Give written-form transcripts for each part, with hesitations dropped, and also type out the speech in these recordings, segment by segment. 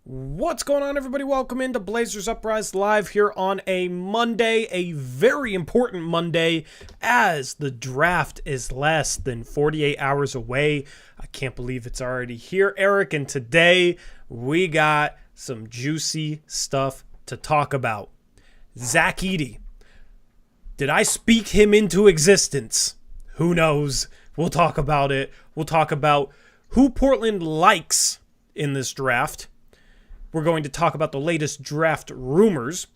What's going on, everybody? Welcome into Blazers Uprise Live here on a Monday, a very important Monday, as the draft is less than 48 hours away. I can't believe it's already here, Eric, and today we got some juicy stuff to talk about. Zach Edey. Did I speak him into existence? Who knows? We'll talk about it. We'll talk about who Portland likes in this draft. We're going to talk about the latest draft rumors.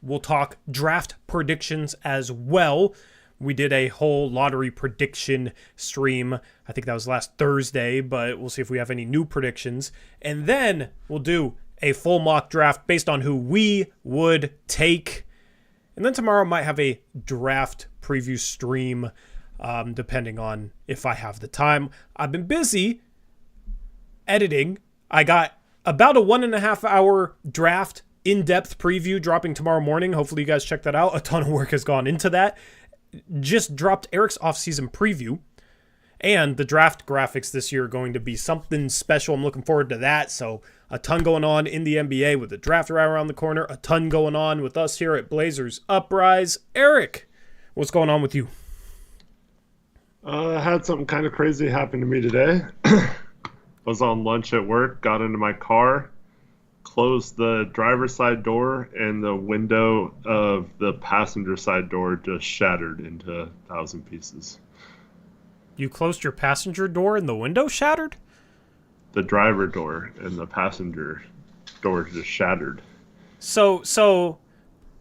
We'll talk draft predictions as well. We did a whole lottery prediction stream. I think that was last Thursday, but we'll see if we have any new predictions. And then we'll do a full mock draft based on who we would take. And then tomorrow I might have a draft preview stream, depending on if I have the time. I've been busy editing. I got about a 1.5 hour draft in-depth preview dropping tomorrow morning. Hopefully you guys check that out. A ton of work has gone into that. Just dropped Eric's off-season preview. And the draft graphics this year are going to be something special. I'm looking forward to that. So a ton going on in the NBA with the draft right around the corner. A ton going on with us here at Blazers Uprise. Eric, what's going on with you? I had something kind of crazy happen to me today. Was on lunch at work, got into my car, closed the driver's side door, and the window of the passenger side door just shattered into 1,000 pieces. You closed your passenger door and the window shattered? The driver door and the passenger door just shattered. So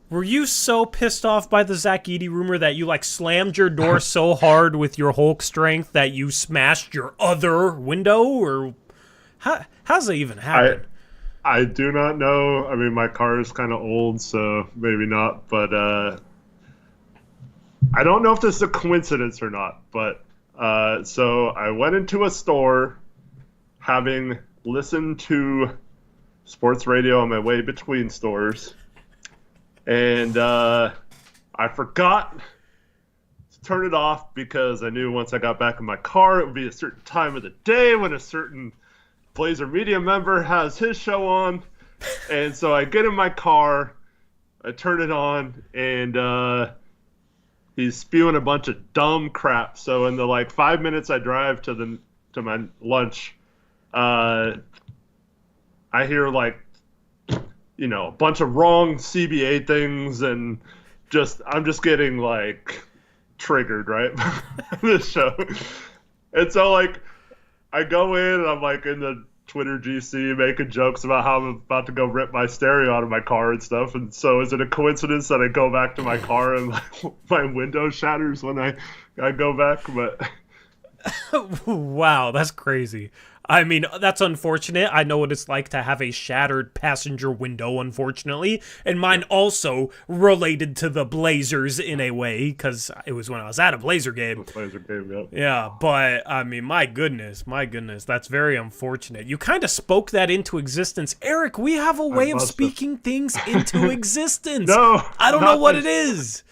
were you so pissed off by the Zach Edey rumor that you slammed your door so hard with your Hulk strength that you smashed your other window? Or how's that even happen? I do not know. I mean, my car is kind of old, so maybe not. But I don't know if this is a coincidence or not. But so I went into a store having listened to sports radio on my way between stores. And I forgot to turn it off because I knew once I got back in my car, it would be a certain time of the day when a certain Blazer media member has his show on. And so I get in my car, I turn it on, and he's spewing a bunch of dumb crap. So in the 5 minutes I drive to my lunch, I hear a bunch of wrong CBA things, and I'm just getting triggered, right? This show. And so I go in and I'm in the Twitter GC making jokes about how I'm about to go rip my stereo out of my car and stuff. And so is it a coincidence that I go back to my car and my window shatters when I go back? But wow, that's crazy. I mean, that's unfortunate. I know what it's like to have a shattered passenger window, unfortunately. And mine also related to the Blazers in a way, because it was when I was at a Blazer game. Yep. Yeah, but, I mean, my goodness, that's very unfortunate. You kind of spoke that into existence. Eric, we have a way of speaking things into existence. No. I don't know what it is.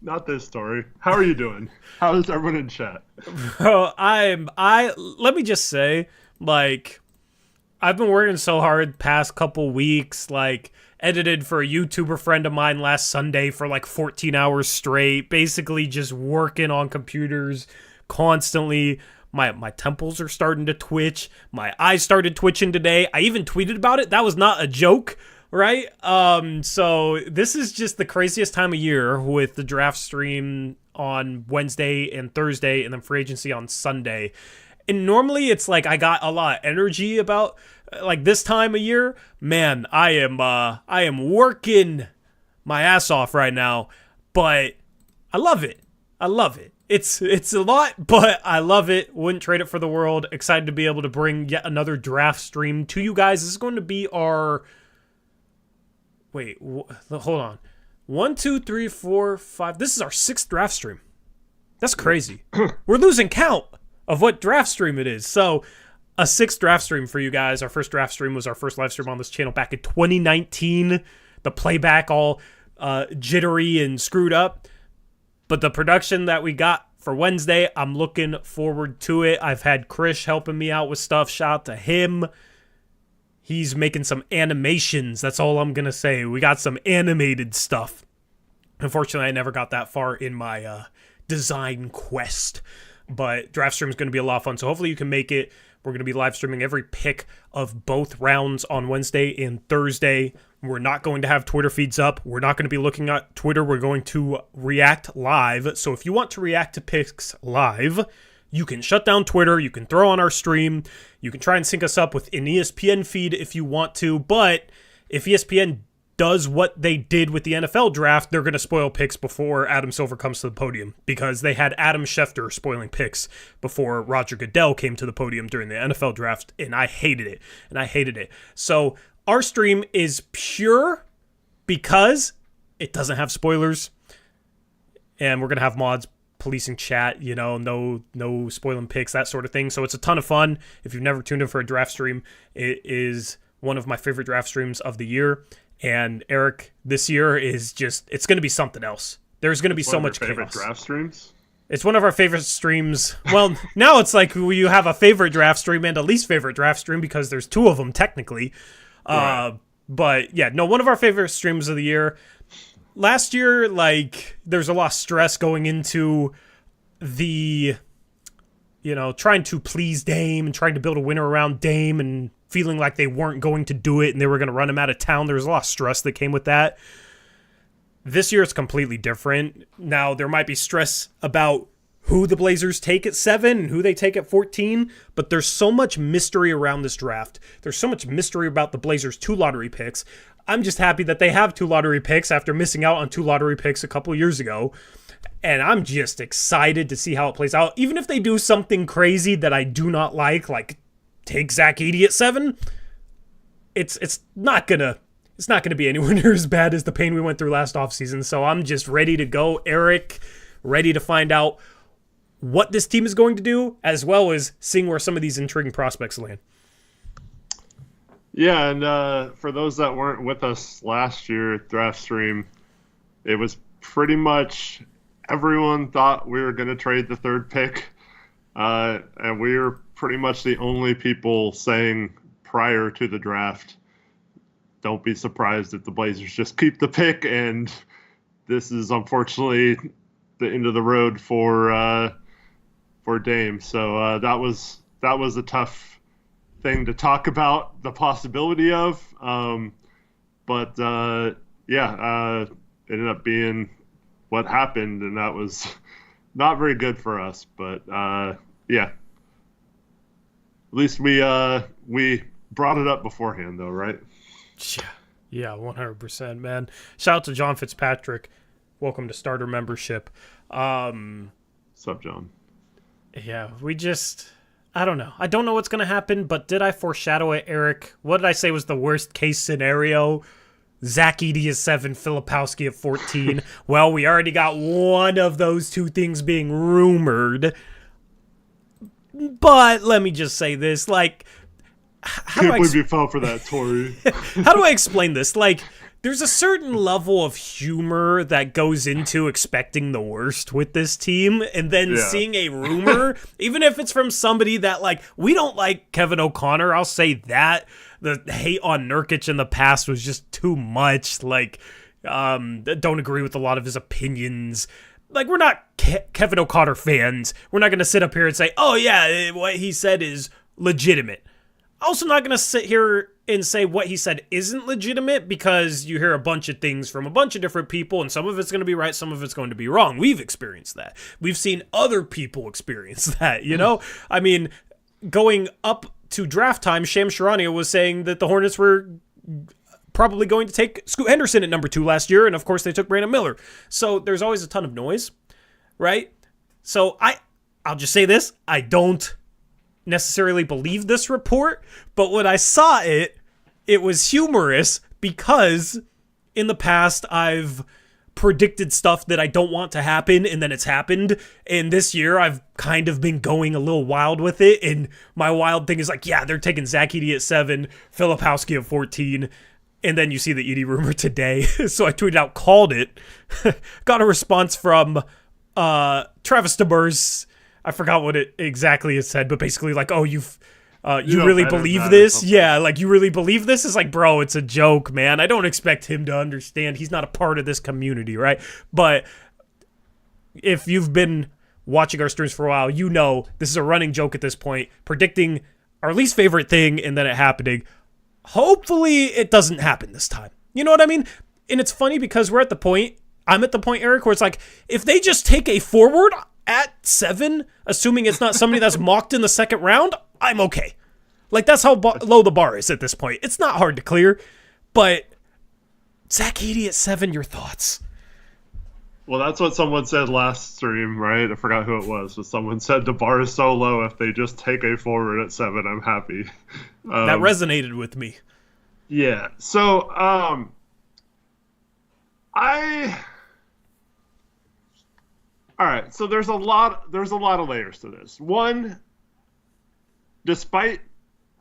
Not this story. How are you doing? How is everyone in chat? Bro, let me just say, I've been working so hard past couple weeks, edited for a YouTuber friend of mine last Sunday for 14 hours straight, basically just working on computers constantly. My temples are starting to twitch. My eyes started twitching today. I even tweeted about it. That was not a joke. Right? So this is just the craziest time of year with the draft stream on Wednesday and Thursday and then free agency on Sunday. And normally it's I got a lot of energy about this time of year. Man, I am working my ass off right now, but I love it. I love it. It's a lot, but I love it. Wouldn't trade it for the world. Excited to be able to bring yet another draft stream to you guys. This is going to be our... Wait, hold on. 1, 2, 3, 4, 5. This is our 6th draft stream. That's crazy. We're losing count of what draft stream it is. So, a 6th draft stream for you guys. Our first draft stream was our first live stream on this channel back in 2019. The playback all jittery and screwed up. But the production that we got for Wednesday, I'm looking forward to it. I've had Krish helping me out with stuff. Shout out to him. He's making some animations. That's all I'm going to say. We got some animated stuff. Unfortunately, I never got that far in my design quest. But draft stream is going to be a lot of fun. So hopefully you can make it. We're going to be live streaming every pick of both rounds on Wednesday and Thursday. We're not going to have Twitter feeds up. We're not going to be looking at Twitter. We're going to react live. So if you want to react to picks live, you can shut down Twitter. You can throw on our stream. You can try and sync us up with an ESPN feed if you want to. But if ESPN does what they did with the NFL draft, they're going to spoil picks before Adam Silver comes to the podium, because they had Adam Schefter spoiling picks before Roger Goodell came to the podium during the NFL draft, and I hated it. So our stream is pure because it doesn't have spoilers, and we're going to have mods policing chat, no spoiling picks, that sort of thing. So it's a ton of fun. If you've never tuned in for a draft stream, it is one of my favorite draft streams of the year. And Eric, this year is just, it's going to be something else. There's going to be so much chaos. Favorite draft streams? It's one of our favorite streams. Well, now it's like you have a favorite draft stream and a least favorite draft stream, because there's 2 of them technically. Right. But yeah, no, one of our favorite streams of the year. Last year, there's a lot of stress going into the, trying to please Dame and trying to build a winner around Dame and feeling like they weren't going to do it and they were going to run him out of town. There was a lot of stress that came with that. This year it's completely different. Now, there might be stress about who the Blazers take at 7 and who they take at 14, but there's so much mystery around this draft. There's so much mystery about the Blazers' 2 lottery picks. I'm just happy that they have 2 lottery picks after missing out on 2 lottery picks a couple years ago. And I'm just excited to see how it plays out. Even if they do something crazy that I do not like take Zach Edey at 7, it's not gonna be anywhere near as bad as the pain we went through last offseason. So I'm just ready to go, Eric, ready to find out what this team is going to do, as well as seeing where some of these intriguing prospects land. Yeah, and for those that weren't with us last year at Draft Stream, it was pretty much everyone thought we were going to trade the 3rd pick, and we were pretty much the only people saying prior to the draft, don't be surprised if the Blazers just keep the pick, and this is unfortunately the end of the road for Dame. So that was a tough thing to talk about, the possibility of, but ended up being what happened, and that was not very good for us. But yeah. At least we brought it up beforehand, though, right? Yeah, 100%, man. Shout out to John Fitzpatrick. Welcome to starter membership. What's up, John? Yeah, I don't know. I don't know what's going to happen, but did I foreshadow it, Eric? What did I say was the worst case scenario? Zach Edey is 7, Filipowski at 14. Well, we already got one of those 2 things being rumored. But let me just say this, how can't believe you fell for that, Tori. How do I explain this? There's a certain level of humor that goes into expecting the worst with this team, and then seeing a rumor, even if it's from somebody that, we don't like Kevin O'Connor, I'll say that. The hate on Nurkic in the past was just too much. Don't agree with a lot of his opinions. We're not Kevin O'Connor fans. We're not going to sit up here and say, oh, yeah, what he said is legitimate. Also not going to sit here and say what he said isn't legitimate, because you hear a bunch of things from a bunch of different people, and some of it's going to be right, some of it's going to be wrong. We've experienced that. We've seen other people experience that, I mean, going up to draft time, Shams Charania was saying that the Hornets were probably going to take Scoot Henderson at number 2 last year, and of course they took Brandon Miller. So there's always a ton of noise, right? So I'll just say this. I don't necessarily believe this report, but when I saw it, it was humorous because in the past I've predicted stuff that I don't want to happen, and then it's happened. And this year I've kind of been going a little wild with it, and my wild thing is like, yeah, they're taking Zach Edey at 7, Filipowski at 14, and then you see the Edey rumor today. So I tweeted out, called it. Got a response from Travis DeMers. I forgot what it exactly said, but basically like, oh, you really believe this? Yeah, like, you really believe this? It's like, bro, it's a joke, man. I don't expect him to understand. He's not a part of this community, right? But if you've been watching our streams for a while, you know this is a running joke at this point, predicting our least favorite thing and then it happening. Hopefully it doesn't happen this time. You know what I mean? And it's funny because I'm at the point, Eric, where it's like, if they just take a forward at 7, assuming it's not somebody that's mocked in the second round, I'm okay. Like, that's how low the bar is at this point. It's not hard to clear, but Zach Edey at 7, your thoughts? Well, that's what someone said last stream, right? I forgot who it was, but someone said the bar is so low, if they just take a forward at 7, I'm happy. That resonated with me. Yeah. So, all right, so there's a lot of layers to this. One, despite,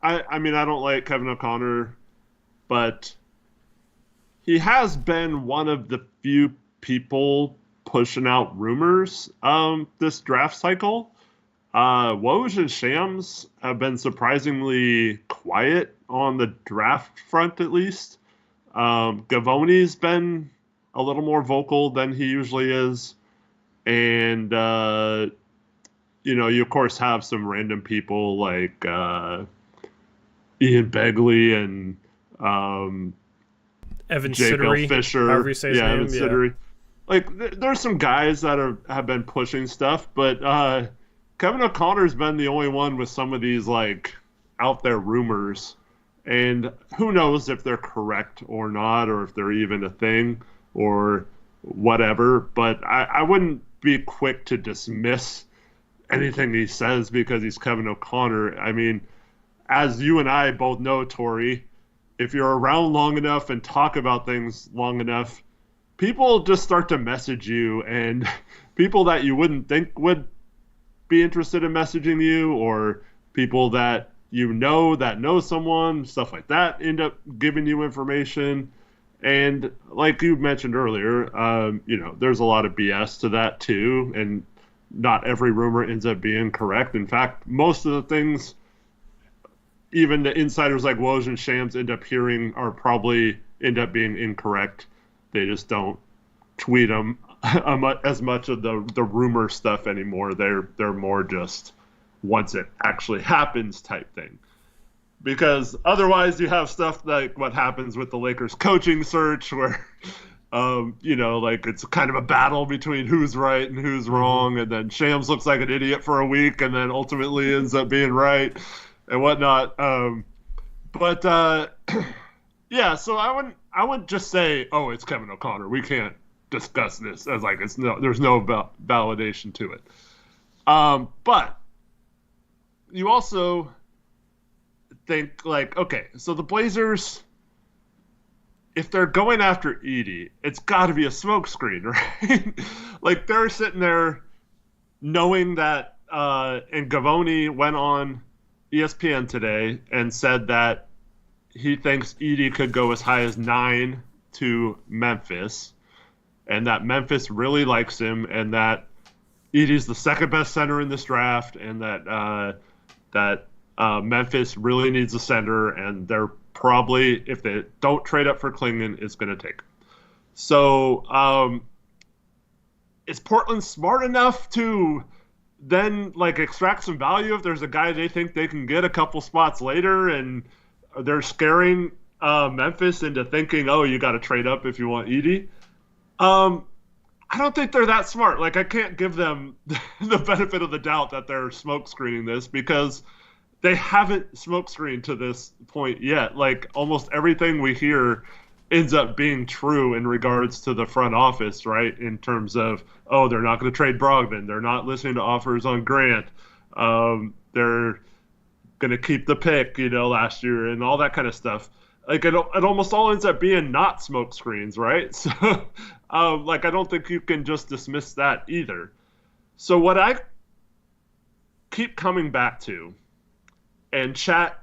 I mean, I don't like Kevin O'Connor, but he has been one of the few people pushing out rumors this draft cycle. Woj and Shams have been surprisingly quiet on the draft front, at least. Gavoni's been a little more vocal than he usually is. And, you of course have some random people like Ian Begley and Evan Jake Sittery, Fisher. however you say his name. Evan Sittery. Like, there's some guys that have been pushing stuff, but Kevin O'Connor's been the only one with some of these, like, out there rumors. And who knows if they're correct or not, or if they're even a thing, or whatever. But I wouldn't be quick to dismiss anything he says because he's Kevin O'Connor. I mean, as you and I both know, Tori, if you're around long enough and talk about things long enough, people just start to message you, and people that you wouldn't think would be interested in messaging you, or people that that know someone, stuff like that, end up giving you information. And like you mentioned earlier, there's a lot of BS to that too, and not every rumor ends up being correct. In fact, most of the things, even the insiders like Woj and Shams end up hearing, are probably end up being incorrect. They just don't tweet them as much of the rumor stuff anymore. They're more just once it actually happens type thing. Because otherwise you have stuff like what happens with the Lakers coaching search where, it's kind of a battle between who's right and who's wrong. And then Shams looks like an idiot for a week and then ultimately ends up being right and whatnot. Yeah, so I wouldn't just say, oh, it's Kevin O'Connor. We can't discuss this as like there's no validation to it. But you also think like, okay, so the Blazers, if they're going after Edey, it's got to be a smokescreen, right? Like, they're sitting there knowing that, and Gavoni went on ESPN today and said that he thinks Edey could go as high as 9 to Memphis, and that Memphis really likes him, and that Edey's the second best center in this draft, and that Memphis really needs a center, and they're probably, if they don't trade up for Klingon, it's going to take. So is Portland smart enough to then like extract some value if there's a guy they think they can get a couple spots later, and they're scaring Memphis into thinking, oh, you got to trade up if you want Edey? I don't think they're that smart. Like, I can't give them the benefit of the doubt that they're smoke screening this, because they haven't smoke screened to this point yet. Like, almost everything we hear ends up being true in regards to the front office, right? In terms of, oh, they're not going to trade Brogdon. They're not listening to offers on Grant. They're going to keep the pick, last year and all that kind of stuff. Like, it almost all ends up being not smoke screens, right? So, I don't think you can just dismiss that either. So what I keep coming back to, and chat,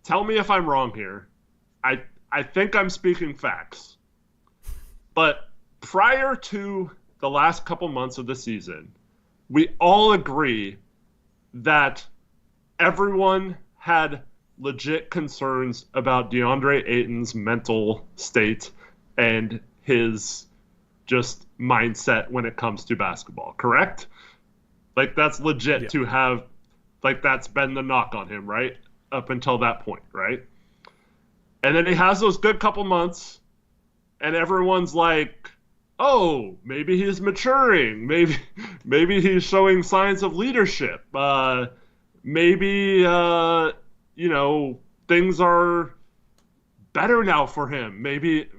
tell me if I'm wrong here. I think I'm speaking facts. But prior to the last couple months of the season, we all agree that everyone had legit concerns about Deandre Ayton's mental state and his just mindset when it comes to basketball, correct? Like, that's legit to have, like, that's been the knock on him, right? Up until that point, right? And then he has those good couple months, and everyone's like, oh, maybe he's maturing. Maybe he's showing signs of leadership. Maybe, things are better now for him. Maybe.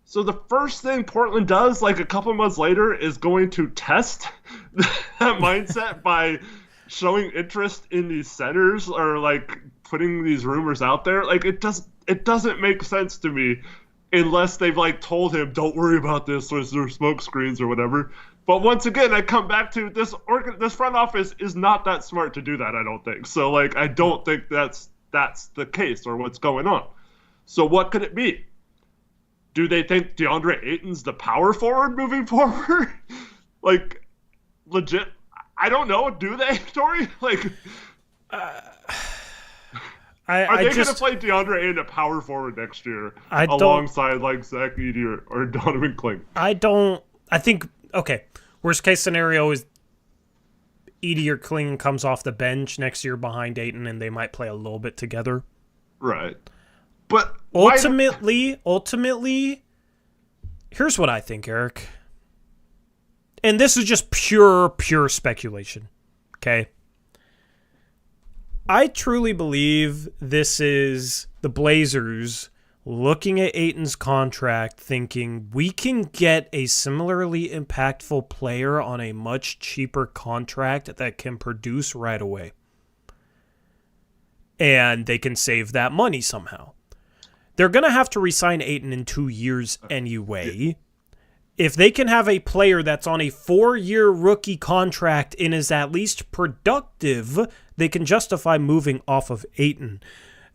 So the first thing Portland does, like a couple months later, is going to test that mindset by showing interest in these centers or like putting these rumors out there. Like, it doesn't make sense to me unless they've like told him, don't worry about this, there's smoke screens or whatever. But once again, I come back to this front office is not that smart to do that, I don't think. So like, I don't think that's the case or what's going on. So what could it be? Do they think Deandre Ayton's the power forward moving forward? Like, legit, I don't know. Do they, Tori? Like, are they going to play Deandre Ayton at power forward next year alongside like Zach Edey or Donovan Kling? I think, okay, worst case scenario is Edey or Kling comes off the bench next year behind Ayton and they might play a little bit together. Right. But ultimately, here's what I think, Eric. And this is just pure speculation, okay? I truly believe this is the Blazers looking at Ayton's contract thinking we can get a similarly impactful player on a much cheaper contract that can produce right away. And they can save that money somehow. They're going to have to re-sign Ayton in 2 years anyway. If they can have a player that's on a 4-year rookie contract and is at least productive, they can justify moving off of Ayton.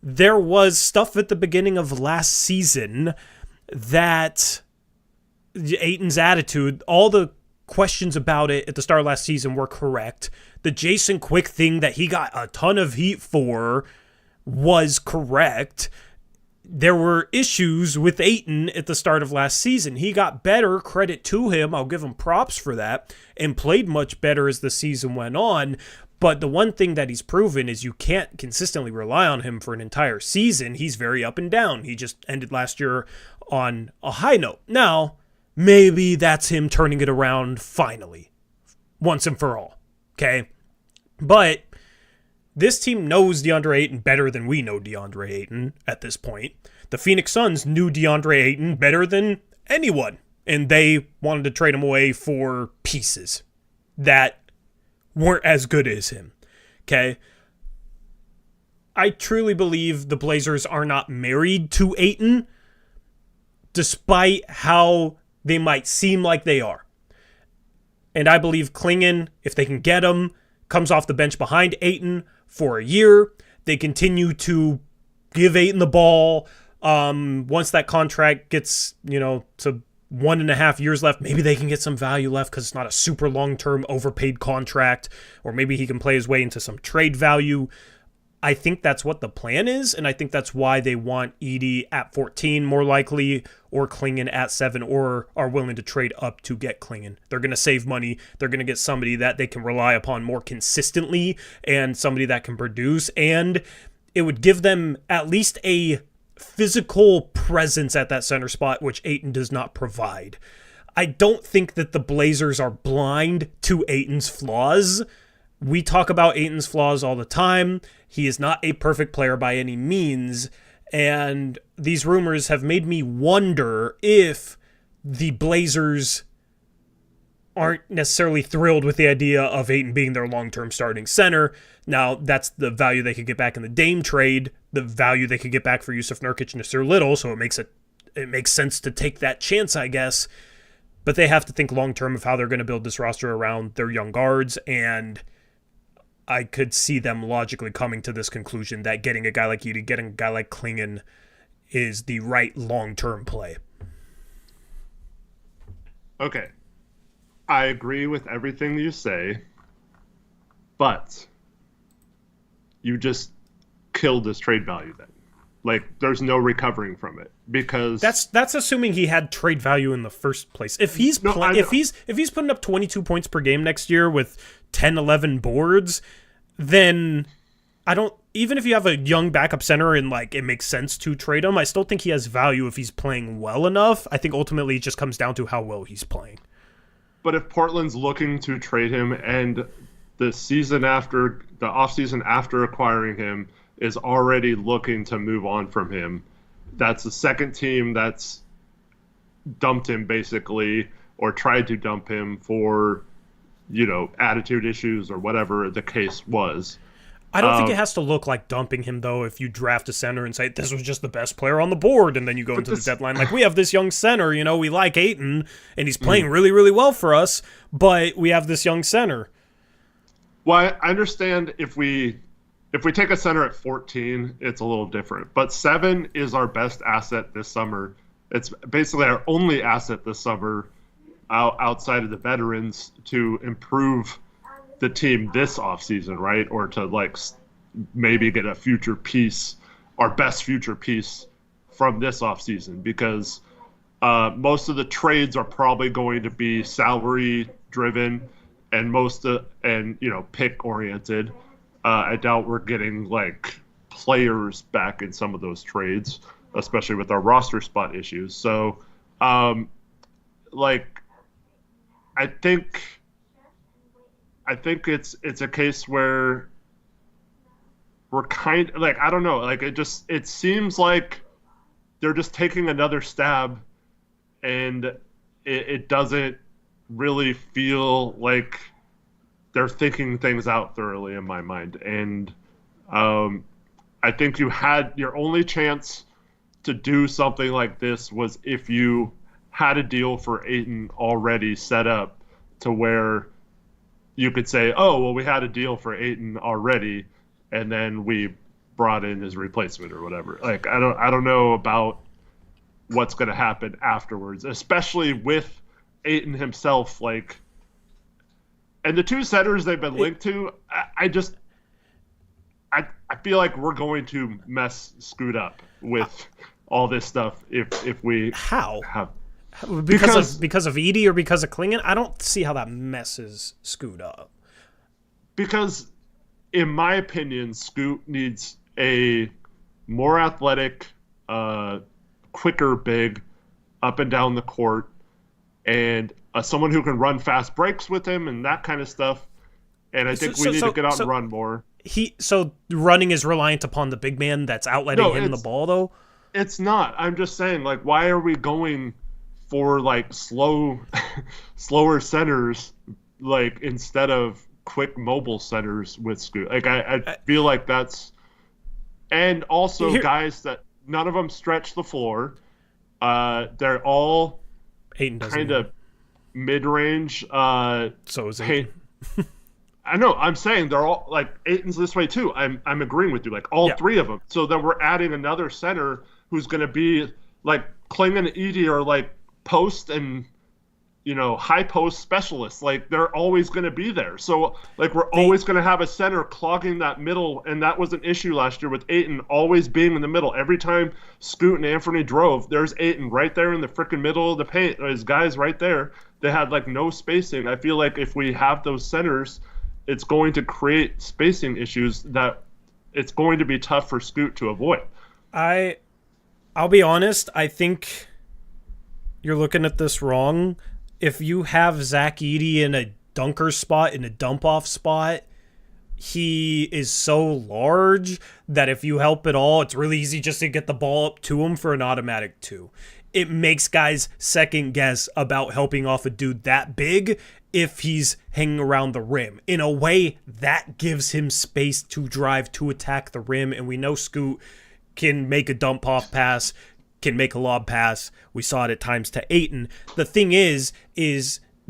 There was stuff at the beginning of last season that Ayton's attitude, all the questions about it at the start of last season were correct. The Jason Quick thing that he got a ton of heat for was correct. There were issues with Ayton at the start of last season. He got better, credit to him. I'll give him props for that, and played much better as the season went on. But the one thing that he's proven is you can't consistently rely on him for an entire season. He's very up and down. He just ended last year on a high note. Now, maybe that's him turning it around finally, once and for all. Okay? But this team knows DeAndre Ayton better than we know DeAndre Ayton at this point. The Phoenix Suns knew DeAndre Ayton better than anyone, and they wanted to trade him away for pieces that weren't as good as him. Okay? I truly believe the Blazers are not married to Ayton, despite how they might seem like they are. And I believe Klingon, if they can get him, comes off the bench behind Ayton for a year. They continue to give Ayton the ball. Once that contract gets, to 1.5 years left, maybe they can get some value left because it's not a super long-term overpaid contract, or maybe he can play his way into some trade value. I think that's what the plan is, and I think that's why they want Edey at 14 more likely, or Klingon at 7, or are willing to trade up to get Klingon. They're going to save money. They're going to get somebody that they can rely upon more consistently and somebody that can produce, and it would give them at least a physical presence at that center spot, which Ayton does not provide. I don't think that the Blazers are blind to Ayton's flaws. We talk about Ayton's flaws all the time. He is not a perfect player by any means, And these rumors have made me wonder if the Blazers aren't necessarily thrilled with the idea of Ayton being their long-term starting center. Now, that's the value they could get back in the Dame trade, the value they could get back for Yusuf Nurkic and Nasir Little, so it makes sense to take that chance, I guess. But they have to think long-term of how they're going to build this roster around their young guards, and I could see them logically coming to this conclusion that getting a guy like Edey, getting a guy like Klingon is the right long-term play. Okay. I agree with everything you say, but you just killed this trade value then. Like, there's no recovering from it because that's assuming he had trade value in the first place. If he's if he's putting up 22 points per game next year with 10, 11 boards, then I don't, even if you have a young backup center and like it makes sense to trade him, I still think he has value if he's playing well enough. I think ultimately it just comes down to how well he's playing. But if Portland's looking to trade him and the offseason after acquiring him is already looking to move on from him, that's the second team that's dumped him basically, or tried to dump him for, attitude issues or whatever the case was. I don't think it has to look like dumping him, though, if you draft a center and say, this was just the best player on the board, and then you go into the deadline like, we have this young center, we like Ayton, and he's playing really, really well for us, but we have this young center. Well, I understand if we take a center at 14, it's a little different. But 7 is our best asset this summer. It's basically our only asset this summer outside of the veterans to improve the team this offseason, right? Or to like maybe get a future piece, our best future piece from this offseason, because most of the trades are probably going to be salary driven and pick oriented. I doubt we're getting like players back in some of those trades, especially with our roster spot issues. So I think it's a case where we're kind of like, I don't know, like it seems like they're just taking another stab, and it doesn't really feel like they're thinking things out thoroughly in my mind. And I think you had your only chance to do something like this was if you had a deal for Ayton already set up to where you could say, oh, well, we had a deal for Ayton already, and then we brought in his replacement or whatever. Like, I don't know about what's going to happen afterwards, especially with Ayton himself. Like, and the two centers they've been linked to, I feel like we're going to mess Scoot up with all this stuff if we have. Because of Edey or because of Klingon? I don't see how that messes Scoot up. Because, in my opinion, Scoot needs a more athletic, quicker big up and down the court, and someone who can run fast breaks with him and that kind of stuff. And I think we need to get out and run more. So running is reliant upon the big man that's outletting him the ball, though? It's not. I'm just saying, like, why are we going for like slower centers, like instead of quick mobile centers with Scoot? Like I feel like that's, and also guys that none of them stretch the floor. They're all kind of mid-range. So is Ayton. I know. I'm saying they're all like Ayton's this way too. I'm agreeing with you. Like all three of them. So then we're adding another center who's going to be like Klingon and Edey are like post and high post specialists. Like they're always going to be there. So like we're always going to have a center clogging that middle, and that was an issue last year with Ayton always being in the middle. Every time Scoot and Anthony drove, there's Ayton right there in the freaking middle of the paint. His guys right there. They had like no spacing. I feel like if we have those centers, it's going to create spacing issues that it's going to be tough for Scoot to avoid. I'll be honest, I think you're looking at this wrong. If you have Zach Edey in a dunker spot, in a dump-off spot, he is so large that if you help at all, it's really easy just to get the ball up to him for an automatic 2. It makes guys second guess about helping off a dude that big if he's hanging around the rim. In a way, that gives him space to drive, to attack the rim, and we know Scoot can make a dump-off pass, can make a lob pass. We saw it at times to Ayton. The thing is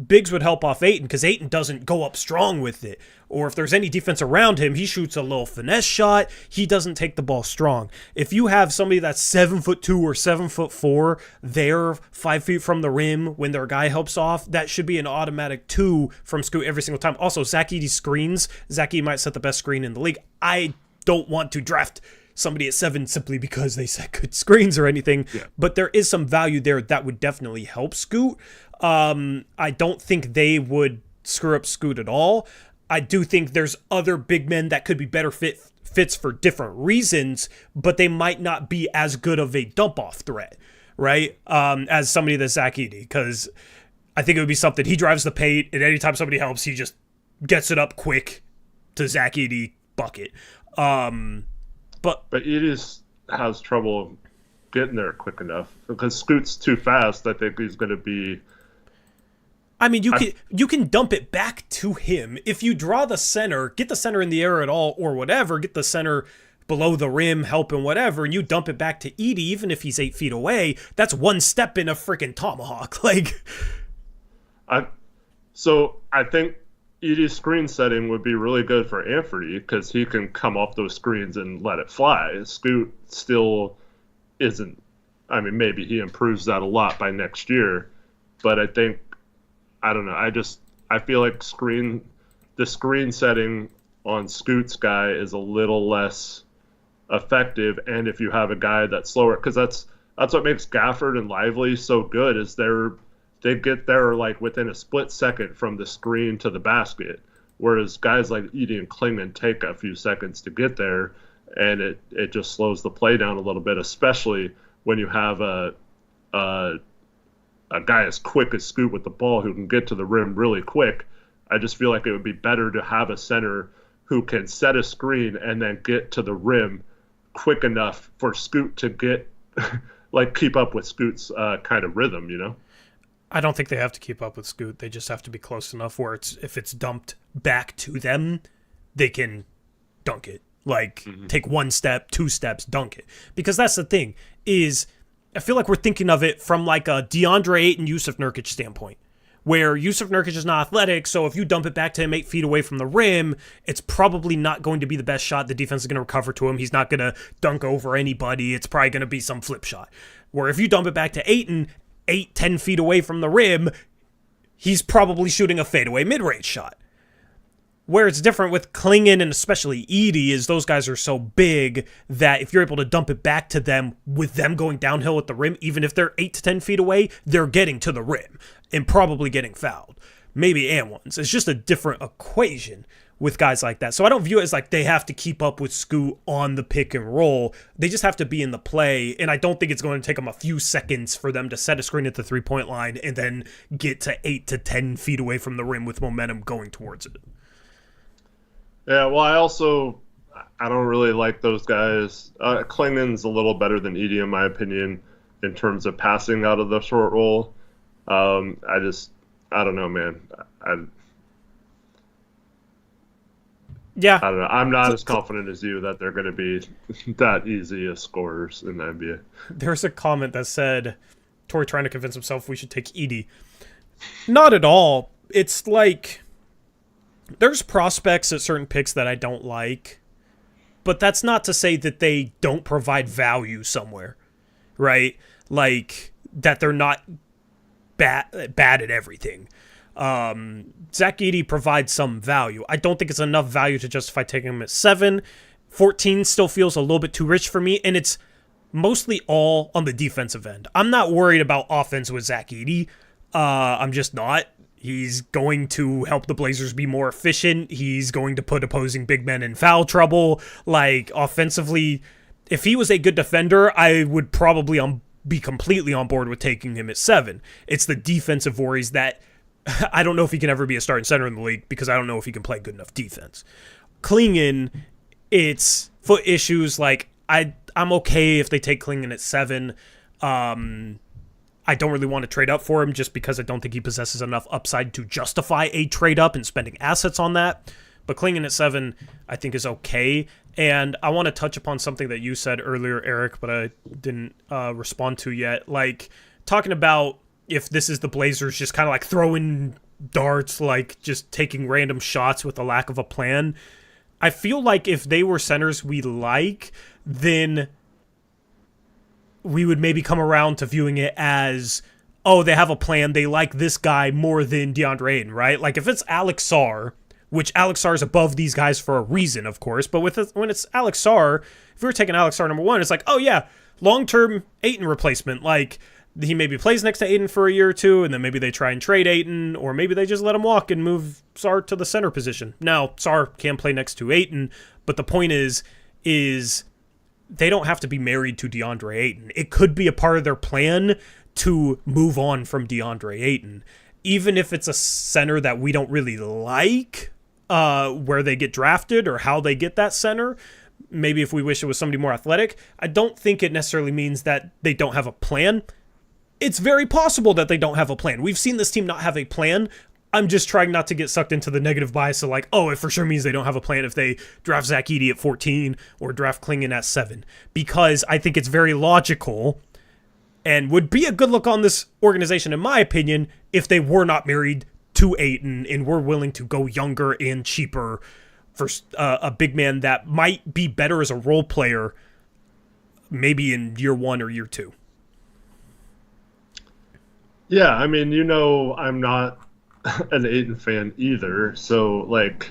bigs would help off Ayton because Ayton doesn't go up strong with it. Or if there's any defense around him, he shoots a little finesse shot. He doesn't take the ball strong. If you have somebody that's 7'2" or 7'4", they're 5 feet from the rim when their guy helps off, that should be an automatic 2 from Scoot every single time. Also, Zach Edey screens. Zach Edey might set the best screen in the league. I don't want to draft somebody at 7 simply because they set good screens or anything, but there is some value there that would definitely help Scoot. I don't think they would screw up Scoot at all. I do think there's other big men that could be better fits for different reasons, but they might not be as good of a dump-off threat, right? As somebody that's Zach Edey, because I think it would be something, he drives the paint, and anytime somebody helps, he just gets it up quick to Zach Edey bucket. But Edey has trouble getting there quick enough because Scoot's too fast. I think he's going to be... I mean, you can dump it back to him. If you draw the center, get the center in the air at all or whatever, get the center below the rim, help and whatever, and you dump it back to Edey, even if he's 8 feet away, that's one step in a freaking tomahawk. I think Edey's screen setting would be really good for Anthony because he can come off those screens and let it fly. Scoot still isn't. I mean, maybe he improves that a lot by next year, but I don't know. I feel like the screen setting on Scoot's guy is a little less effective. And if you have a guy that's slower, because that's what makes Gafford and Lively so good is they get there like within a split second from the screen to the basket, whereas guys like Edey and Klingman take a few seconds to get there, and it just slows the play down a little bit, especially when you have a guy as quick as Scoot with the ball who can get to the rim really quick. I just feel like it would be better to have a center who can set a screen and then get to the rim quick enough for Scoot to get keep up with Scoot's kind of rhythm, you know? I don't think they have to keep up with Scoot. They just have to be close enough where if it's dumped back to them, they can dunk it. Take 1 step, 2 steps, dunk it. Because that's the thing, is I feel like we're thinking of it from like a Deandre Ayton, Jusuf Nurkic standpoint, where Jusuf Nurkic is not athletic, so if you dump it back to him 8 feet away from the rim, it's probably not going to be the best shot. The defense is going to recover to him. He's not going to dunk over anybody. It's probably going to be some flip shot. Where if you dump it back to Ayton, 8-10 feet away from the rim, he's probably shooting a fadeaway mid-range shot. Where it's different with Klingman and especially Edey is those guys are so big that if you're able to dump it back to them with them going downhill at the rim, even if they're 8 to 10 feet away, they're getting to the rim and probably getting fouled. Maybe and ones. It's just a different equation with guys like that. So I don't view it as like they have to keep up with Scoot on the pick and roll. They just have to be in the play, and I don't think it's going to take them a few seconds for them to set a screen at the three-point line and then get to 8 to 10 feet away from the rim with momentum going towards it. Yeah, well, I don't really like those guys. Klingman's a little better than Edey, in my opinion, in terms of passing out of the short roll. I don't know, man. I don't know. I'm not as confident as you that they're going to be that easy as scorers in the NBA. There's a comment that said, Torrey trying to convince himself we should take Edey. Not at all. It's like... There's prospects at certain picks that I don't like, but that's not to say that they don't provide value somewhere, right? Like, that they're not bad at everything. Zach Edey provides some value. I don't think it's enough value to justify taking him at 7. 14 still feels a little bit too rich for me, and it's mostly all on the defensive end. I'm not worried about offense with Zach Edey. I'm just not. He's going to help the Blazers be more efficient. He's going to put opposing big men in foul trouble. Like, offensively, if he was a good defender, I would probably be completely on board with taking him at 7. It's the defensive worries that I don't know if he can ever be a starting center in the league because I don't know if he can play good enough defense. Klingon, it's foot issues. Like, I'm okay if they take Klingon at 7. I don't really want to trade up for him just because I don't think he possesses enough upside to justify a trade up and spending assets on that. But Klingon at 7, I think, is okay. And I want to touch upon something that you said earlier, Eric, but I didn't respond to yet. Like, talking about if this is the Blazers just kind of like throwing darts, like just taking random shots with a lack of a plan. I feel like if they were centers we like, then we would maybe come around to viewing it as, oh, they have a plan. They like this guy more than Deandre Ayton, right? Like, if it's Alex Sarr, which Alex Sarr is above these guys for a reason, of course, but when it's Alex Sarr, if we were taking Alex Sarr number 1, it's like, oh, yeah, long-term Ayton replacement. Like, he maybe plays next to Ayton for a year or two, and then maybe they try and trade Ayton, or maybe they just let him walk and move Sarr to the center position. Now, Sarr can play next to Ayton, but the point is they don't have to be married to Deandre Ayton. It could be a part of their plan to move on from Deandre Ayton. Even if it's a center that we don't really like, where they get drafted or how they get that center, maybe if we wish it was somebody more athletic, I don't think it necessarily means that they don't have a plan. It's very possible that they don't have a plan. We've seen this team not have a plan. I'm just trying not to get sucked into the negative bias of like, oh, it for sure means they don't have a plan if they draft Zach Edey at 14 or draft Klingon at 7. Because I think it's very logical and would be a good look on this organization, in my opinion, if they were not married to Ayton and were willing to go younger and cheaper for a big man that might be better as a role player maybe in year 1 or year 2. Yeah, I mean, I'm not an Ayton fan either, so like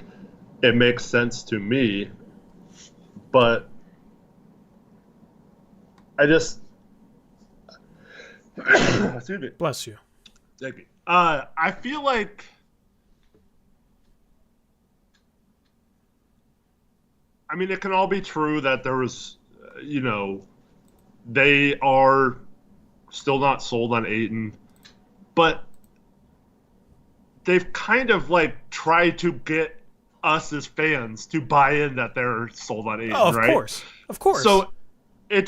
it makes sense to me, but I just excuse me. Bless you. Thank you. I feel like I mean it can all be true that there was they are still not sold on Ayton, but they've kind of like tried to get us as fans to buy in that they're sold on Ayton, right? Of course. So it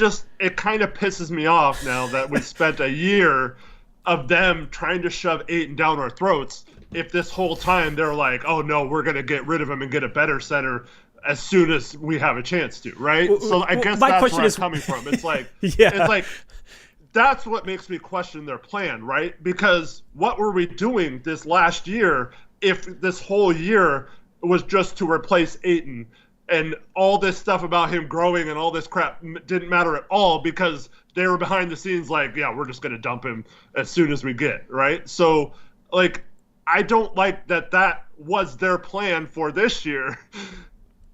kind of pisses me off now that we spent a year of them trying to shove Ayton down our throats. If this whole time they're like, oh no, we're going to get rid of him and get a better center as soon as we have a chance to, right? So I guess that's where I'm coming from. It's like, yeah. It's like, that's what makes me question their plan, right? Because what were we doing this last year if this whole year was just to replace Ayton, and all this stuff about him growing and all this crap didn't matter at all because they were behind the scenes like, yeah, we're just going to dump him as soon as we get, right? So, like, I don't like that was their plan for this year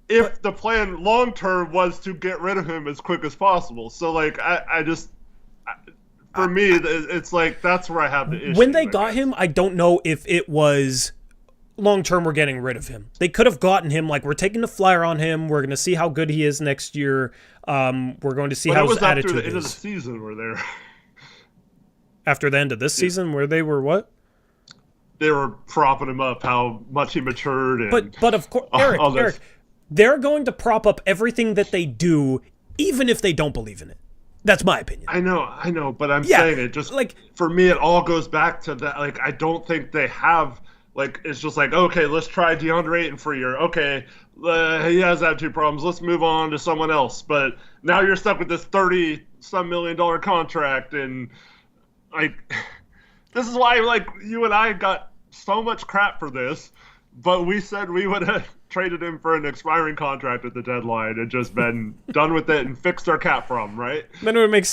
if the plan long-term was to get rid of him as quick as possible. So, like, I just... For me, it's like that's where I have the issue. When they got him, I don't know if it was long-term we're getting rid of him. They could have gotten him, like, we're taking the flyer on him. We're going to see how good he is next year. We're going to see how his attitude is. After the end of the season were there. After the end of this season, where they were what? They were propping him up, how much he matured. And but of course, Eric, they're going to prop up everything that they do, even if they don't believe in it. That's my opinion. I know, but I'm saying it just like for me, it all goes back to that. Like, I don't think they have like it's just like, okay, let's try Deandre Ayton for a year. Okay, he has attitude problems. Let's move on to someone else. But now you're stuck with this $30-some million contract, and like this is why like you and I got so much crap for this, but we said we would have traded him for an expiring contract at the deadline and just been done with it and fixed our cap problem, right? Then it would make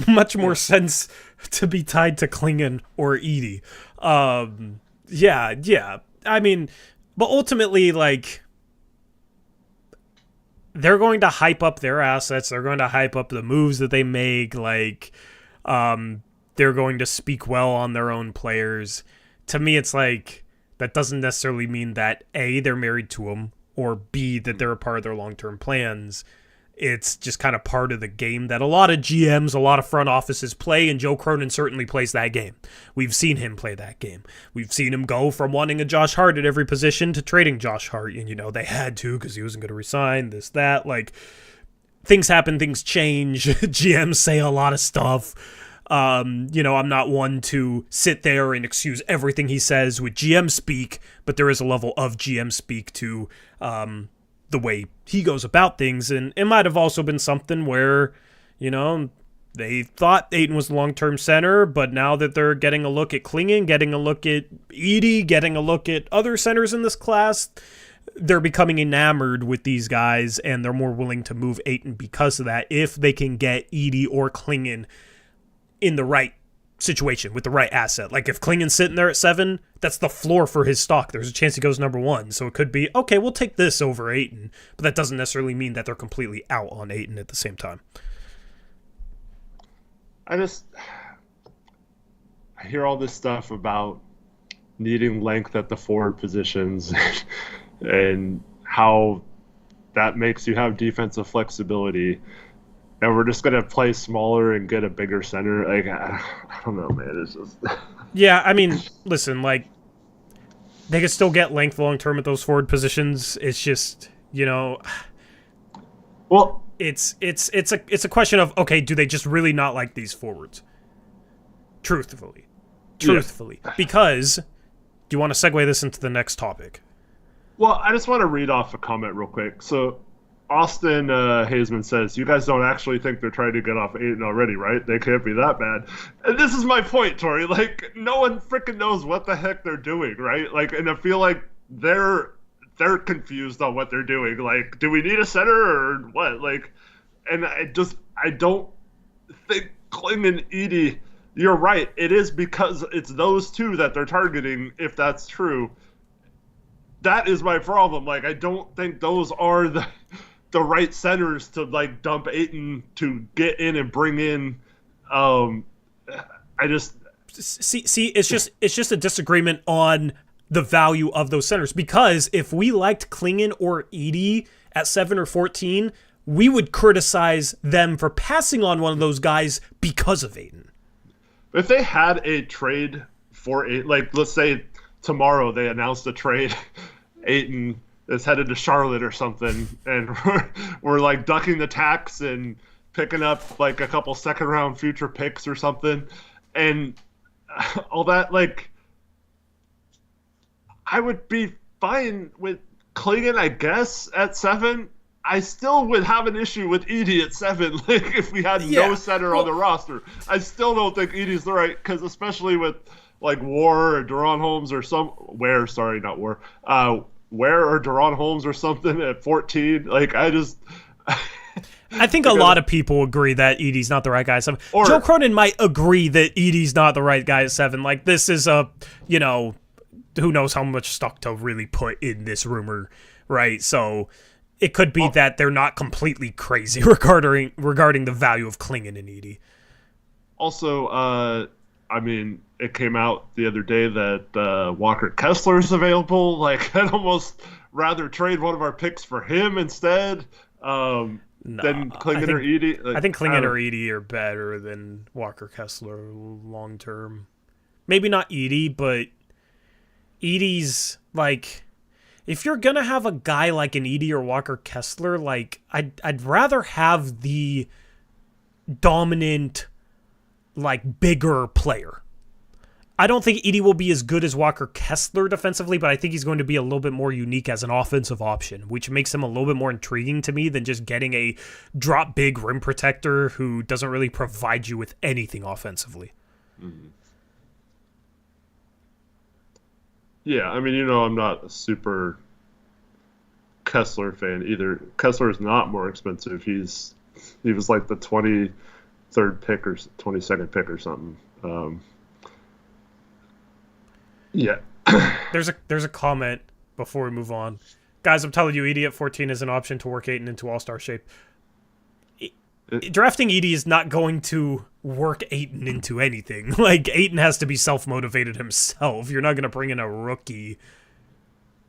much more sense to be tied to Klingon or Edey. Yeah. I mean, but ultimately, like, they're going to hype up their assets. They're going to hype up the moves that they make. Like, they're going to speak well on their own players. To me, it's like, that doesn't necessarily mean that A, they're married to him, or B, that they're a part of their long-term plans. It's just kind of part of the game that a lot of GMs, a lot of front offices play, and Joe Cronin certainly plays that game. We've seen him play that game. We've seen him go from wanting a Josh Hart at every position to trading Josh Hart, and, they had to because he wasn't going to resign, this, that. Like, things happen, things change. GMs say a lot of stuff. I'm not one to sit there and excuse everything he says with GM speak, but there is a level of GM speak to the way he goes about things, and it might have also been something where, they thought Ayton was the long-term center, but now that they're getting a look at Klingon, getting a look at Edey, getting a look at other centers in this class, they're becoming enamored with these guys, and they're more willing to move Ayton because of that, if they can get Edey or Klingon in the right situation with the right asset. Like, if Klingon's sitting there at 7, that's the floor for his stock. There's a chance he goes number 1. So it could be, okay, we'll take this over Ayton, but that doesn't necessarily mean that they're completely out on Ayton at the same time. I hear all this stuff about needing length at the forward positions and how that makes you have defensive flexibility. And we're just going to play smaller and get a bigger center. Like, I don't know, man. It's just... Yeah, I mean, listen, like, they can still get length long-term at those forward positions. It's just, Well, it's a question of, okay, do they just really not like these forwards? Truthfully. Yeah. Because, do you want to segue this into the next topic? Well, I just want to read off a comment real quick. So, Austin Hazeman says, you guys don't actually think they're trying to get off Ayton already, right? They can't be that bad. And this is my point, Tori. Like, no one freaking knows what the heck they're doing, right? Like, and I feel like they're confused on what they're doing. Like, do we need a center or what? Like, and I don't think Klingon Edey, you're right. It is because it's those two that they're targeting, if that's true. That is my problem. Like, I don't think those are the right centers to, like, dump Ayton to get in and bring in. I just see. It's just a disagreement on the value of those centers, because if we liked Klingon or Edey at 7 or 14, we would criticize them for passing on one of those guys because of Ayton. If they had a trade for Ayton, like, let's say tomorrow they announced a trade, Ayton is headed to Charlotte or something, and we're like ducking the tax and picking up like a couple second round future picks or something, and all that, like, I would be fine with Klingon, I guess, at 7. I still would have an issue with Edey at 7. Like, if we had no center on the roster, I still don't think Edey's the right, because especially with like Ware or Deron Holmes or Ware or Deron Holmes or something at 14. Like, I think a lot of people agree that Edey's not the right guy at 7. Joe Cronin might agree that Edey's not the right guy at 7. Like, this is a, who knows how much stock to really put in this rumor, right? So it could be that they're not completely crazy regarding the value of Klingon and Edey. Also, I mean, it came out the other day that Walker Kessler is available. Like, I'd almost rather trade one of our picks for him instead than Klingon or Edey. Like, I think Klingon or Edey are better than Walker Kessler long term. Maybe not Edey, but Edey's, like, if you're gonna have a guy like an Edey or Walker Kessler, like, I'd rather have the dominant, like, bigger player. I don't think Edey will be as good as Walker Kessler defensively, but I think he's going to be a little bit more unique as an offensive option, which makes him a little bit more intriguing to me than just getting a drop big rim protector who doesn't really provide you with anything offensively. Mm-hmm. Yeah, I mean, I'm not a super Kessler fan either. Kessler is not more expensive. He was like the 23rd pick or 22nd pick or something. Yeah. There's a comment before we move on. Guys, I'm telling you, Edey at 14 is an option to work Ayton into all-star shape. Drafting Edey is not going to work Ayton into anything. Like, Ayton has to be self-motivated himself. You're not going to bring in a rookie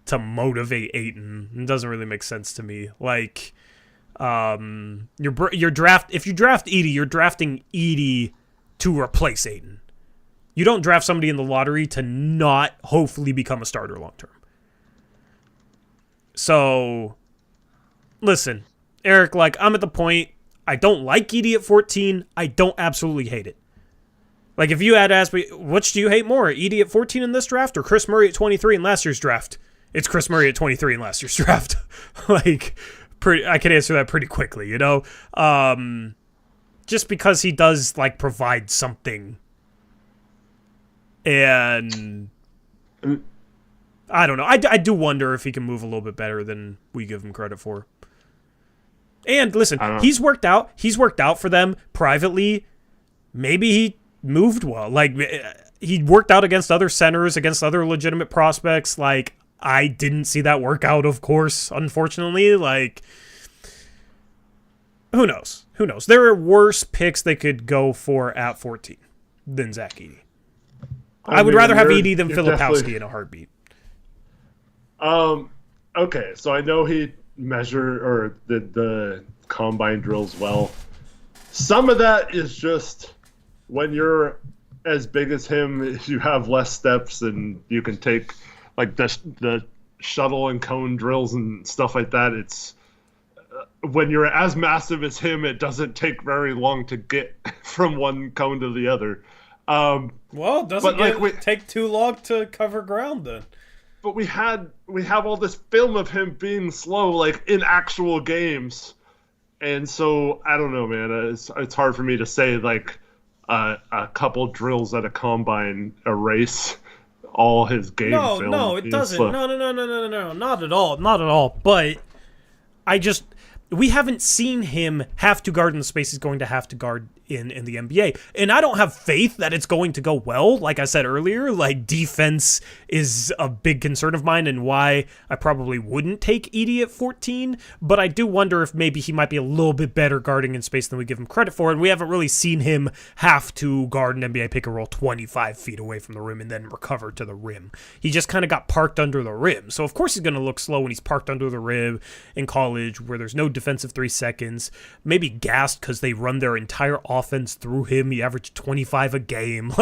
to motivate Ayton. It doesn't really make sense to me. Like, Your draft, if you draft Edey, you're drafting Edey to replace Ayton. You don't draft somebody in the lottery to not hopefully become a starter long term. So, listen, Eric, like, I'm at the point, I don't like Edey at 14. I don't absolutely hate it. Like, if you had asked me, which do you hate more, Edey at 14 in this draft or Chris Murray at 23 in last year's draft? It's Chris Murray at 23 in last year's draft. Like, I can answer that pretty quickly, you know? Just because he does, like, provide something. And I don't know. I do wonder if he can move a little bit better than we give him credit for. And listen, he's worked out. He's worked out for them privately. Maybe he moved well. Like, he worked out against other centers, against other legitimate prospects. Like, I didn't see that work out, of course, unfortunately. Like, who knows? Who knows? There are worse picks they could go for at 14 than Zach Edey. I would rather have Edey than Filipowski in a heartbeat. Okay, so I know he measured or did the combine drills well. Some of that is just when you're as big as him, you have less steps and you can take like the shuttle and cone drills and stuff like that. It's when you're as massive as him, it doesn't take very long to get from one cone to the other. Well, it doesn't take too long to cover ground then. But we have all this film of him being slow, like in actual games, and so I don't know, man. It's hard for me to say like a couple drills at a combine erase all his game film. No, it doesn't. No, not at all, not at all. But we haven't seen him have to guard in the space he's going to have to guard in the NBA. And I don't have faith that it's going to go well. Like I said earlier, like defense is a big concern of mine and why I probably wouldn't take Edey at 14. But I do wonder if maybe he might be a little bit better guarding in space than we give him credit for. And we haven't really seen him have to guard an NBA pick and roll 25 feet away from the rim and then recover to the rim. He just kind of got parked under the rim. So of course he's going to look slow when he's parked under the rim in college where there's no defensive 3 seconds. Maybe gassed because they run their entire offense through him. He averaged 25 a game.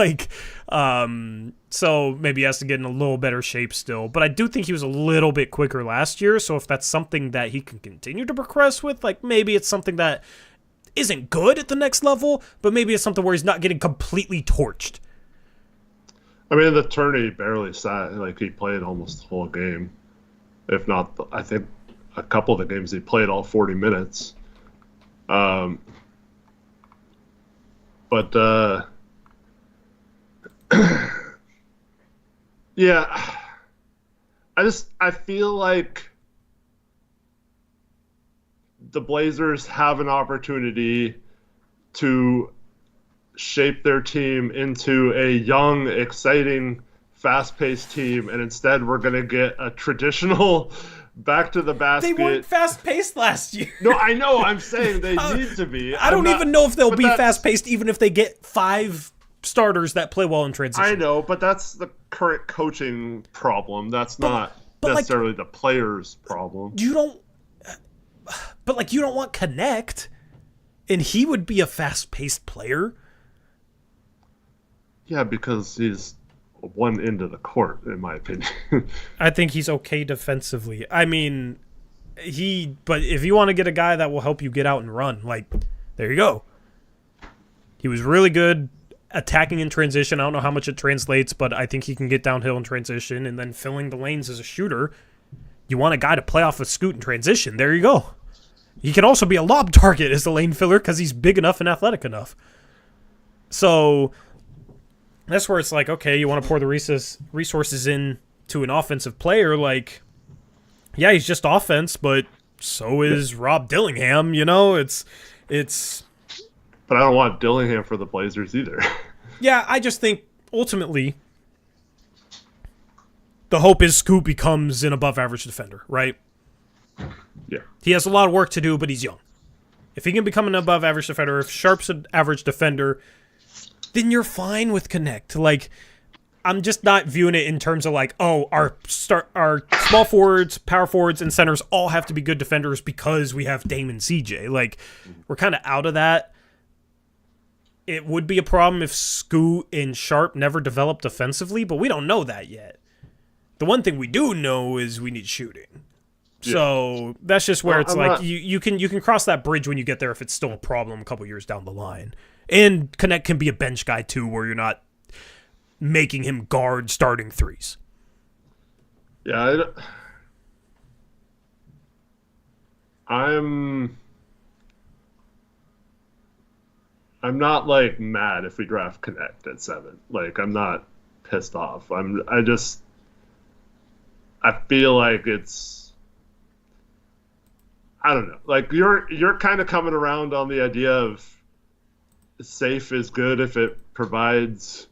So maybe he has to get in a little better shape still. But I do think he was a little bit quicker last year. So if that's something that he can continue to progress with, like maybe it's something that isn't good at the next level, but maybe it's something where he's not getting completely torched. I mean, the tourney barely sat. Like he played almost the whole game. If not, I think a couple of the games he played all 40 minutes. But yeah, I feel like the Blazers have an opportunity to shape their team into a young, exciting, fast-paced team, and instead we're going to get a traditional back to the basket. They weren't fast-paced last year. No, I know. I'm saying they need to be. I don't even know if they'll be fast-paced even if they get 5 starters that play well in transition. I know, but that's the current coaching problem. That's not necessarily the players' problem. You don't want Knecht, and he would be a fast-paced player. Yeah, because he's one end of the court, in my opinion. I think he's okay defensively. I mean, but if you want to get a guy that will help you get out and run, like, there you go. He was really good attacking in transition. I don't know how much it translates, but I think he can get downhill in transition and then filling the lanes as a shooter. You want a guy to play off of Scoot in transition. There you go. He can also be a lob target as a lane filler because he's big enough and athletic enough. So that's where it's like, okay, you want to pour the resources in to an offensive player. Like, yeah, he's just offense, but so is Rob Dillingham. You know, it's. But I don't want Dillingham for the Blazers either. Yeah, I just think ultimately the hope is Scoot becomes an above-average defender, right? Yeah. He has a lot of work to do, but he's young. If he can become an above-average defender, if Sharp's an average defender, then you're fine with Knecht. Like, I'm just not viewing it in terms of like, oh, our small forwards, power forwards, and centers all have to be good defenders because we have Dame and CJ. Like, we're kind of out of that. It would be a problem if Scoot and Sharp never developed defensively, but we don't know that yet. The one thing we do know is we need shooting. Yeah. So that's just where you can cross that bridge when you get there if it's still a problem a couple years down the line. And Knecht can be a bench guy too, where you're not making him guard starting threes. Yeah, I'm not like mad if we draft Knecht at 7. Like, I'm not pissed off. I feel like it's, I don't know. Like, you're kind of coming around on the idea of safe is good if it provides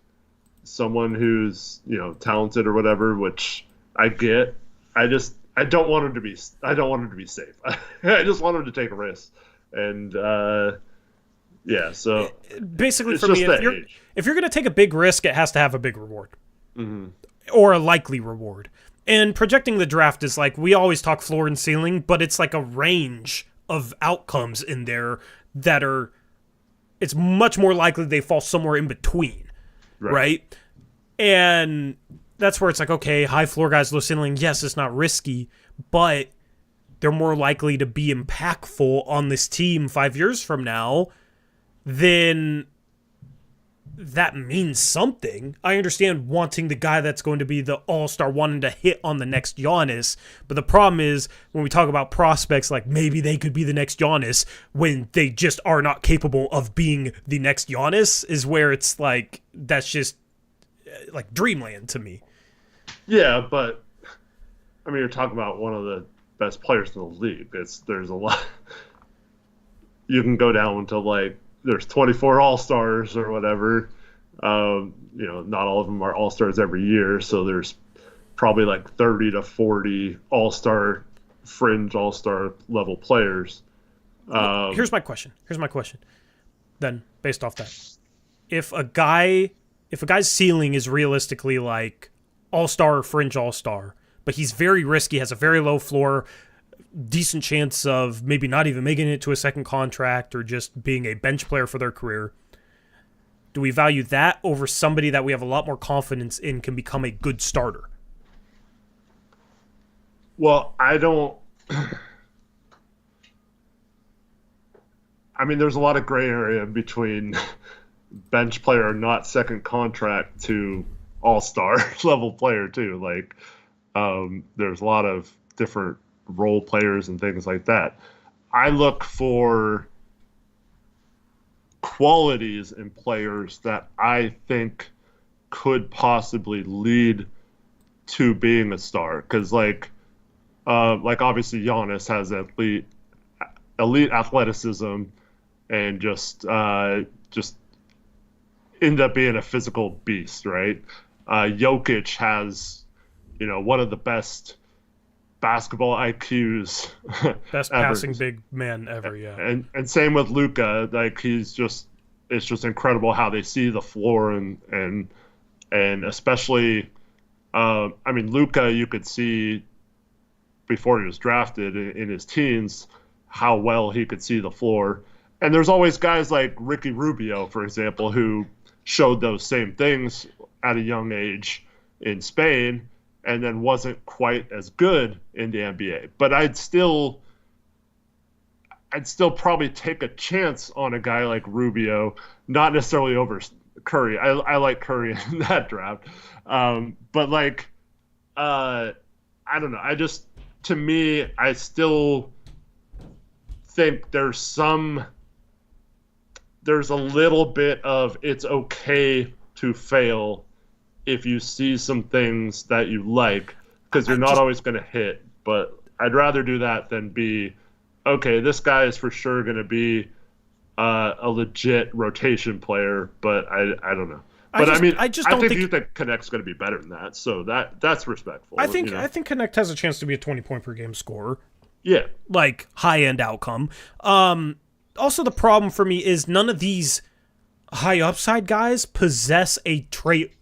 someone who's, talented or whatever, which I get. I don't want him to be safe. I just want him to take a risk. And so basically for me, if you're going to take a big risk, it has to have a big reward. Mm-hmm. Or a likely reward. And projecting the draft is like, we always talk floor and ceiling, but it's like a range of outcomes in there that it's much more likely they fall somewhere in between, right? And that's where it's like, okay, high floor guys, low ceiling, yes, it's not risky, but they're more likely to be impactful on this team 5 years from now, then that means something. I understand wanting the guy that's going to be the all-star, wanting to hit on the next Giannis, but the problem is when we talk about prospects, like maybe they could be the next Giannis when they just are not capable of being the next Giannis, is where it's like, that's just like dreamland to me. Yeah, but I mean, you're talking about one of the best players in the league. There's a lot. You can go down to like, there's 24 all-stars or whatever. Not all of them are all-stars every year, so there's probably like 30 to 40 all-star, fringe all-star level players. Here's my question. Then, based off that, if a guy's ceiling is realistically like all-star or fringe all-star, but he's very risky, has a very low floor, decent chance of maybe not even making it to a second contract or just being a bench player for their career, do we value that over somebody that we have a lot more confidence in can become a good starter? Well, I don't. I mean, there's a lot of gray area between bench player, not second contract, to all-star level player too. Like, there's a lot of different role players and things like that. I look for qualities in players that I think could possibly lead to being a star. Because like obviously Giannis has elite athleticism and just end up being a physical beast, right? Jokic has, one of the best basketball IQs, best passing big man ever, yeah. And same with Luka. Like, it's just incredible how they see the floor and especially, I mean, Luka, you could see before he was drafted in his teens how well he could see the floor. And there's always guys like Ricky Rubio, for example, who showed those same things at a young age in Spain, and then wasn't quite as good in the NBA. But I'd still probably take a chance on a guy like Rubio, not necessarily over Curry. I like Curry in that draft. But like, I don't know. To me, I still think there's a little bit of it's okay to fail if you see some things that you like, because you're not always going to hit. But I'd rather do that than be, okay, this guy is for sure going to be a legit rotation player, but I don't know. But I think you think Knecht's going to be better than that, so that's respectful. I think Knecht has a chance to be a 20-point per game scorer. Yeah, like high-end outcome. Also, the problem for me is none of these high upside guys possess a trait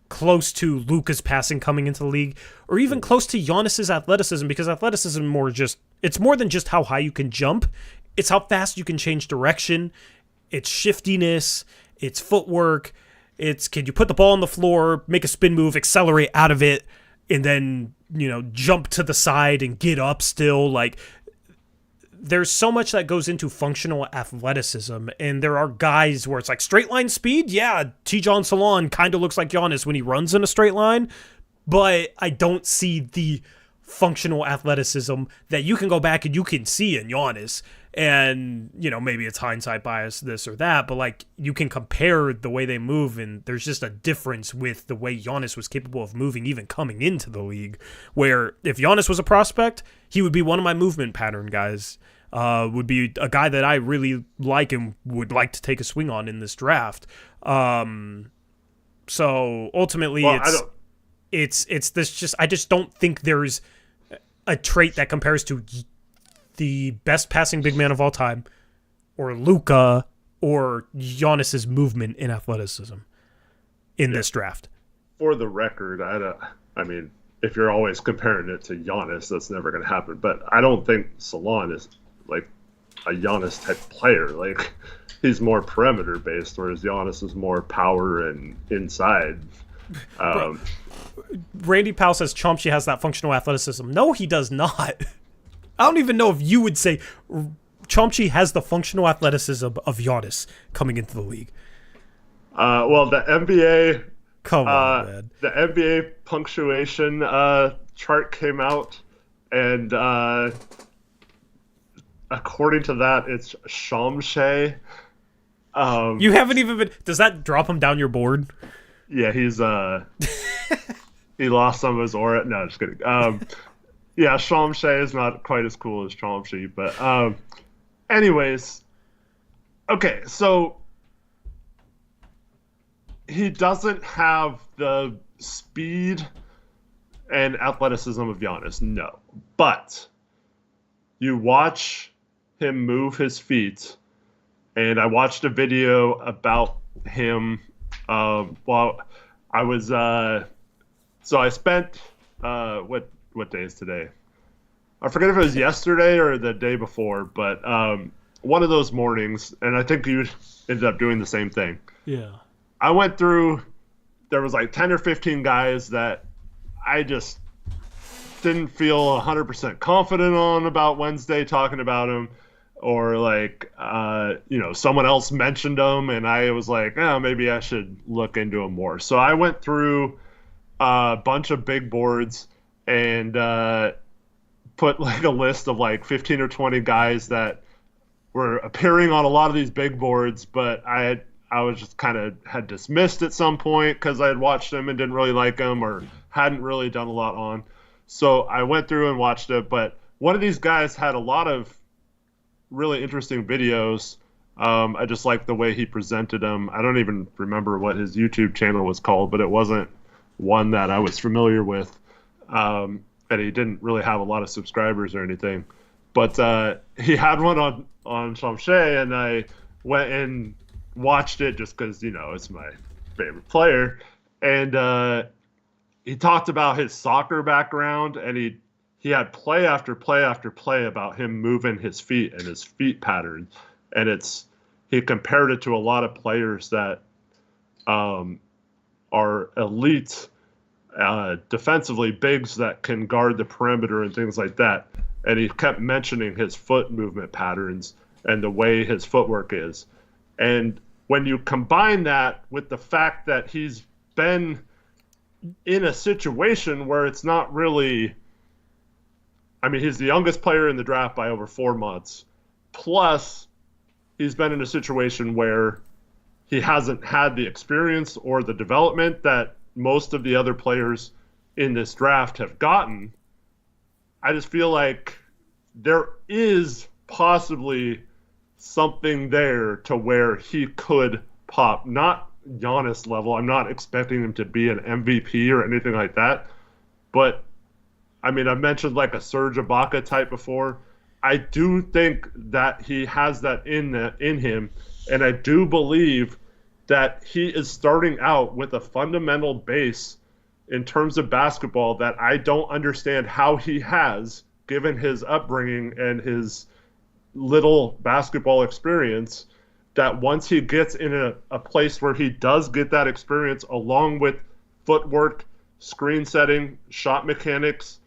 close to Luka's passing coming into the league, or even close to Giannis's athleticism, because athleticism it's more than just how high you can jump. It's how fast you can change direction. It's shiftiness. It's footwork. It's, can you put the ball on the floor, make a spin move, accelerate out of it, and then, jump to the side and get up still. Like, there's so much that goes into functional athleticism, and there are guys where it's like straight line speed. Yeah, Tijon Salon kind of looks like Giannis when he runs in a straight line, but I don't see the functional athleticism that you can go back and you can see in Giannis. And, maybe it's hindsight bias, this or that, but like, you can compare the way they move, and there's just a difference with the way Giannis was capable of moving even coming into the league, where if Giannis was a prospect, he would be one of my movement pattern guys. Would be a guy that I really like and would like to take a swing on in this draft. So ultimately, it's this just, I just don't think there's a trait that compares to the best passing big man of all time, or Luka, or Giannis's movement in athleticism in this draft. For the record, I mean, if you're always comparing it to Giannis, that's never going to happen. But I don't think Salon is like a Giannis type player. Like, he's more perimeter based, whereas Giannis is more power and inside. Randy Powell says Chomsky has that functional athleticism. No, he does not. I don't even know if you would say Chomsky has the functional athleticism of Giannis coming into the league. Well, the NBA, come on, man. The NBA punctuation chart came out, and according to that, it's Chomsky. You haven't even been. Does that drop him down your board? Yeah, he's he lost some of his aura. No, just kidding. Yeah, Chomsky is not quite as cool as Chomsky, but anyways, okay, so he doesn't have the speed and athleticism of Giannis, no. But you watch him move his feet, and I watched a video about him while I was so I spent what day is today? I forget if it was yesterday or the day before, but one of those mornings, and I think you ended up doing the same thing. Yeah. I went through, there was like 10 or 15 guys that I just didn't feel 100% confident on about Wednesday talking about them, or like, someone else mentioned them, and I was like, maybe I should look into them more. So I went through a bunch of big boards and put like a list of like 15 or 20 guys that were appearing on a lot of these big boards, but I was just kind of had dismissed at some point because I had watched them and didn't really like them, or hadn't really done a lot on. So I went through and watched it, but one of these guys had a lot of really interesting videos. I just liked the way he presented them. I don't even remember what his YouTube channel was called, but it wasn't one that I was familiar with. And he didn't really have a lot of subscribers or anything, but he had one on Chomsky, and I went and watched it just because it's my favorite player. And he talked about his soccer background, and he had play after play after play about him moving his feet and his feet pattern, and he compared it to a lot of players that are elite. Defensively, bigs that can guard the perimeter and things like that. And he kept mentioning his foot movement patterns and the way his footwork is. And when you combine that with the fact that he's been in a situation where it's not really, I mean, he's the youngest player in the draft by over 4 months. Plus, he's been in a situation where he hasn't had the experience or the development that most of the other players in this draft have gotten. I just feel like there is possibly something there to where he could pop. Not Giannis level. I'm not expecting him to be an MVP or anything like that. But, I mean, I've mentioned like a Serge Ibaka type before. I do think that he has that in him, and I do believe that he is starting out with a fundamental base in terms of basketball that I don't understand how he has, given his upbringing and his little basketball experience, that once he gets in a place where he does get that experience along with footwork, screen setting, shot mechanics,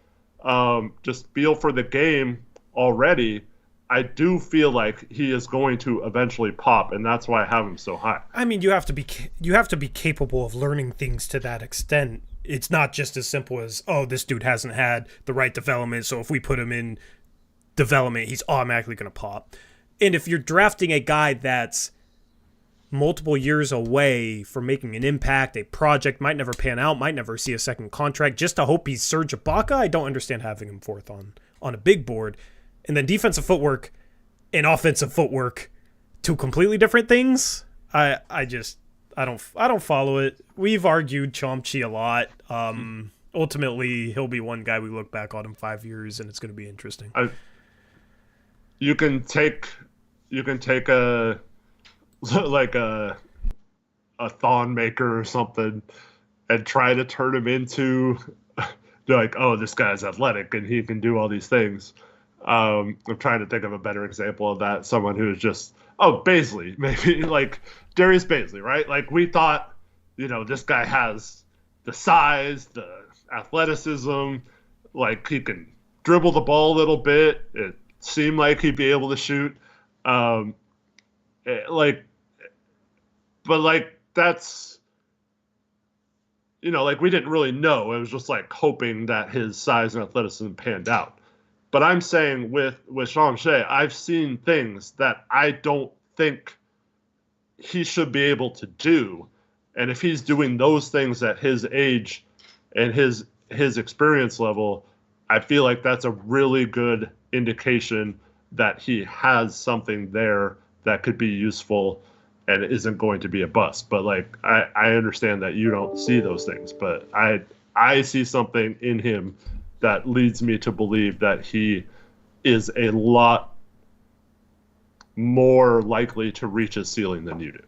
just feel for the game already, I do feel like he is going to eventually pop, and that's why I have him so high. I mean, you have to be capable of learning things to that extent. It's not just as simple as, oh, this dude hasn't had the right development, so if we put him in development, he's automatically going to pop. And if you're drafting a guy that's multiple years away from making an impact, a project might never pan out, might never see a second contract, just to hope he's Serge Ibaka, I don't understand having him fourth on a big board. And then defensive footwork and offensive footwork, two completely different things. I don't follow it. We've argued Chomsky a lot. Ultimately, he'll be one guy we look back on in 5 years, and it's going to be interesting. You can take a like a thon maker or something and try to turn him into like, oh, this guy's athletic and he can do all these things. I'm trying to think of a better example of that. Someone who is just, Baisley, maybe like Darius Baisley, right? Like we thought, this guy has the size, the athleticism, like he can dribble the ball a little bit. It seemed like he'd be able to shoot. But that's, like we didn't really know. It was just like hoping that his size and athleticism panned out. But I'm saying with Sean Shea, I've seen things that I don't think he should be able to do. And if he's doing those things at his age and his experience level, I feel like that's a really good indication that he has something there that could be useful and isn't going to be a bust. But like I understand that you don't see those things, but I see something in him that leads me to believe that he is a lot more likely to reach his ceiling than you do.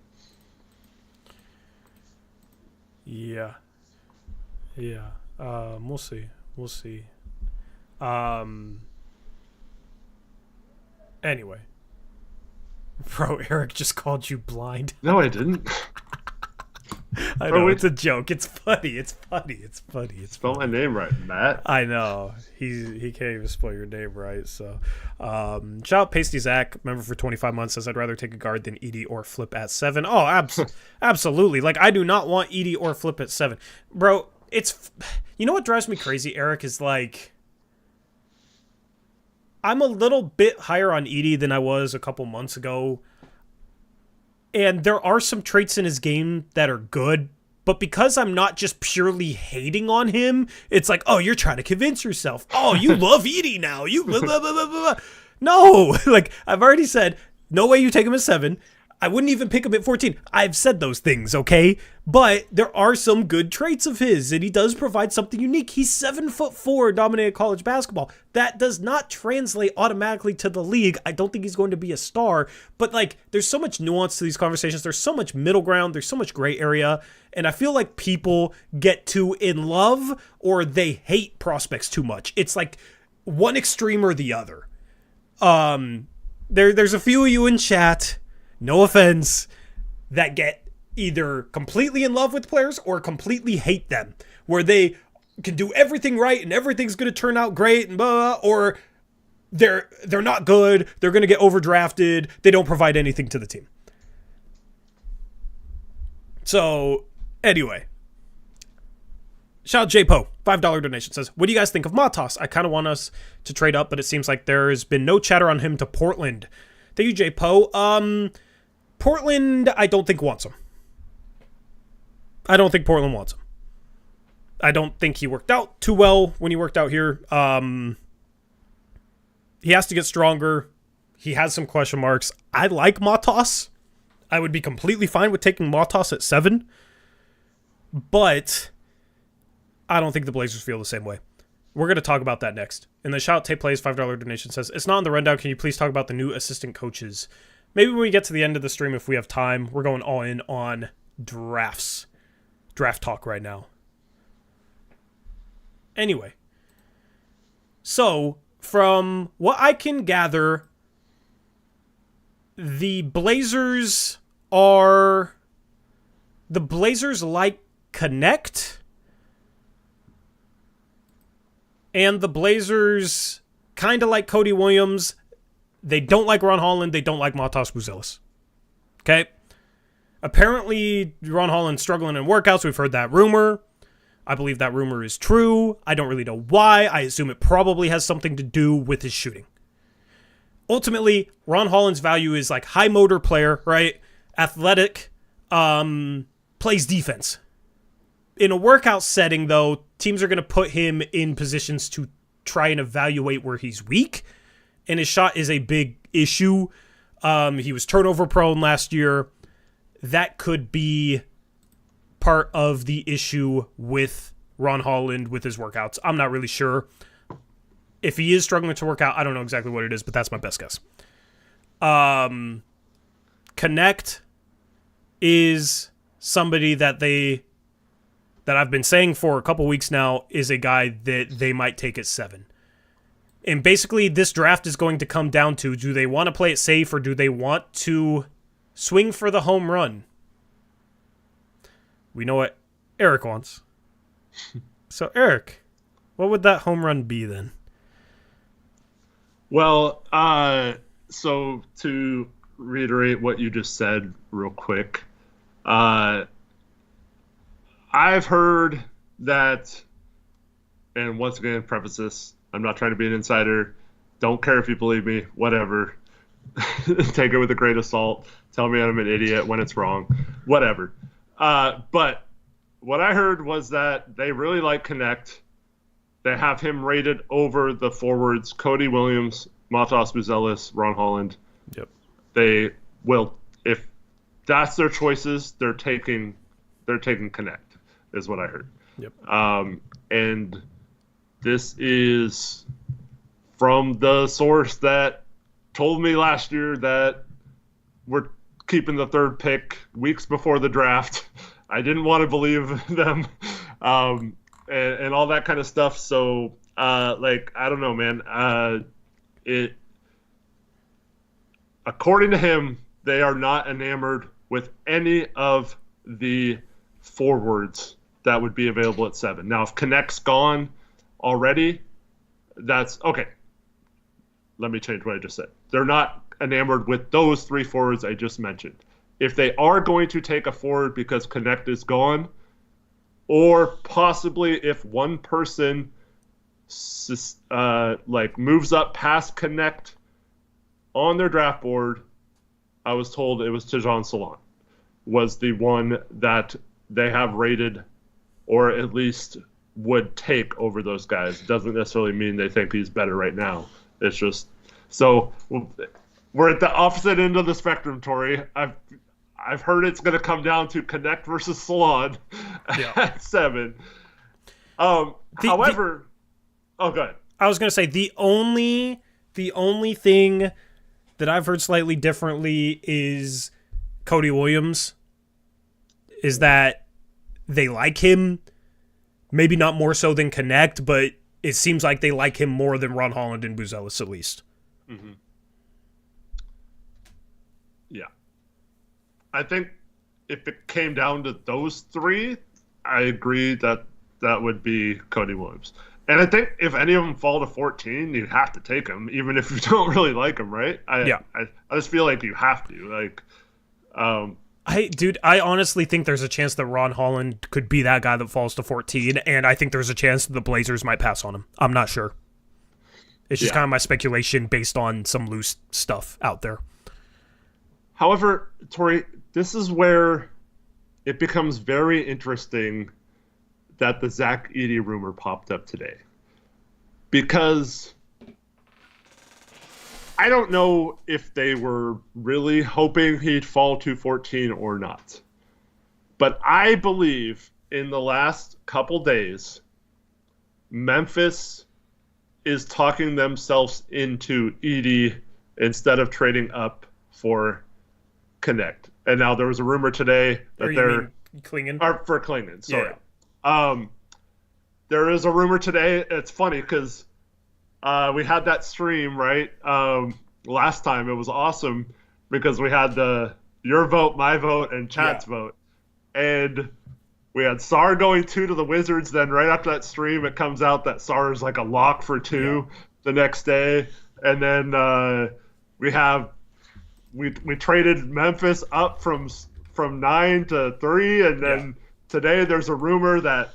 Yeah. We'll see. Anyway. Bro, Eric just called you blind. No, I didn't. I know, it's a joke. It's funny. Spell my name right, Matt. I know. He can't even spell your name right. So, shout out Pasty Zach, member for 25 months, says I'd rather take a guard than Edey or Flip at 7. Oh, absolutely. Like, I do not want Edey or Flip at 7. Bro, you know what drives me crazy, Eric, is like, I'm a little bit higher on Edey than I was a couple months ago. And there are some traits in his game that are good, but because I'm not just purely hating on him, it's like, oh, you're trying to convince yourself. Oh, you love Edey now. You blah, blah, blah, blah, blah. No, like I've already said, no way you take him at 7. I wouldn't even pick him at 14. I've said those things, okay? But there are some good traits of his, and he does provide something unique. He's 7'4", dominated college basketball. That does not translate automatically to the league. I don't think he's going to be a star, but like, there's so much nuance to these conversations. There's so much middle ground. There's so much gray area, and I feel like people get too in love or they hate prospects too much. It's like one extreme or the other. There's a few of you in chat, no offense, that get either completely in love with players or completely hate them, where they can do everything right and everything's going to turn out great and blah, or they're not good, they're going to get overdrafted, they don't provide anything to the team. So, anyway. Shout out J Po, $5 donation, says, what do you guys think of Matas? I kind of want us to trade up, but it seems like there's been no chatter on him to Portland. Thank you, J Po. Portland, I don't think wants him. I don't think Portland wants him. I don't think he worked out too well when he worked out here. He has to get stronger. He has some question marks. I like Matas. I would be completely fine with taking Matas at 7. But I don't think the Blazers feel the same way. We're going to talk about that next. And the shout out Tape Plays $5 donation says, it's not on the rundown. Can you please talk about the new assistant coaches? Maybe when we get to the end of the stream, if we have time, we're going all in on draft talk right now. Anyway, so from what I can gather, the Blazers like Knecht, and the Blazers kind of like Cody Williams. They don't like Ron Holland. They don't like Matas Buzelis. Okay? Apparently, Ron Holland's struggling in workouts. We've heard that rumor. I believe that rumor is true. I don't really know why. I assume it probably has something to do with his shooting. Ultimately, Ron Holland's value is like high motor player, right? Athletic, plays defense. In a workout setting, though, teams are going to put him in positions to try and evaluate where he's weak. And his shot is a big issue. He was turnover prone last year. That could be part of the issue with Ron Holland with his workouts. I'm not really sure. If he is struggling to work out, I don't know exactly what it is, but that's my best guess. Knecht is somebody that I've been saying for a couple weeks now is a guy that they might take at 7. And basically, this draft is going to come down to, do they want to play it safe or do they want to swing for the home run? We know what Eric wants. So, Eric, what would that home run be then? Well, so to reiterate what you just said real quick, I've heard that, and once again, preface this, I'm not trying to be an insider. Don't care if you believe me, whatever. Take it with a grain of salt. Tell me I'm an idiot when it's wrong. Whatever. But what I heard was that they really like Knecht. They have him rated over the forwards, Cody Williams, Matas Buzelis, Ron Holland. Yep. They will, if that's their choices, they're taking Knecht, is what I heard. Yep. And this is from the source that told me last year that we're keeping the 3rd pick weeks before the draft. I didn't want to believe them, and all that kind of stuff. So, I don't know, man. According to him, they are not enamored with any of the forwards that would be available at 7. Now, if Knecht's gone already, that's okay. Let me change what I just said. They're not enamored with those 3 forwards I just mentioned. If they are going to take a forward because Knecht is gone, or possibly if one person moves up past Knecht on their draft board, I was told it was Tejan Salon was the one that they have rated, or at least would take over those guys. Doesn't necessarily mean they think he's better right now. It's just so we're at the opposite end of the spectrum, Tori. I've heard it's going to come down to Knecht versus Salon at 7. Go ahead. I was going to say the only thing that I've heard slightly differently is Cody Williams. Is that they like him, maybe not more so than Knecht, but it seems like they like him more than Ron Holland and Buzelis at least. Mm-hmm. Yeah. I think if it came down to those 3, I agree that would be Cody Williams. And I think if any of them fall to 14, you have to take them, even if you don't really like them, right? I just feel like you have to. I honestly think there's a chance that Ron Holland could be that guy that falls to 14, and I think there's a chance that the Blazers might pass on him. I'm not sure. It's just kind of my speculation based on some loose stuff out there. However, Tori, this is where it becomes very interesting that the Zach Edey rumor popped up today. Because I don't know if they were really hoping he'd fall to 14 or not. But I believe in the last couple days, Memphis is talking themselves into Edey instead of trading up for Knecht. And now there was a rumor today that they're Klingen? for Klingen. Sorry. Yeah. There is a rumor today. It's funny because we had that stream, right? Last time it was awesome because we had your vote, my vote, and chat's vote. And we had Sarr going 2 to the Wizards. Then right after that stream, it comes out that Sarr is like a lock for 2 the next day. And then we traded Memphis up from 9 to 3. And then today there's a rumor that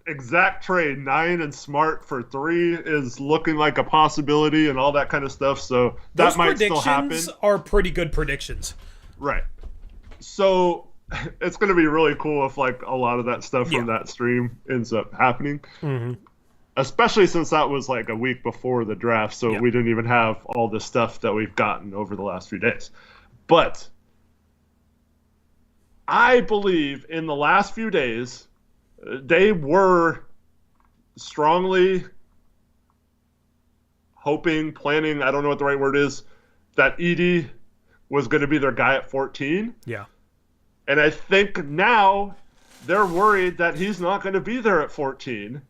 exact trade, 9 and Smart for 3, is looking like a possibility and all that kind of stuff. So that might still happen. Those predictions are pretty good predictions. Right. So it's going to be really cool if like a lot of that stuff from that stream ends up happening. Mm-hmm. Especially since that was like a week before the draft, so we didn't even have all the stuff that we've gotten over the last few days. But I believe in the last few days, they were strongly hoping, planning, I don't know what the right word is, that Edey was going to be their guy at 14. Yeah. And I think now they're worried that he's not going to be there at 14.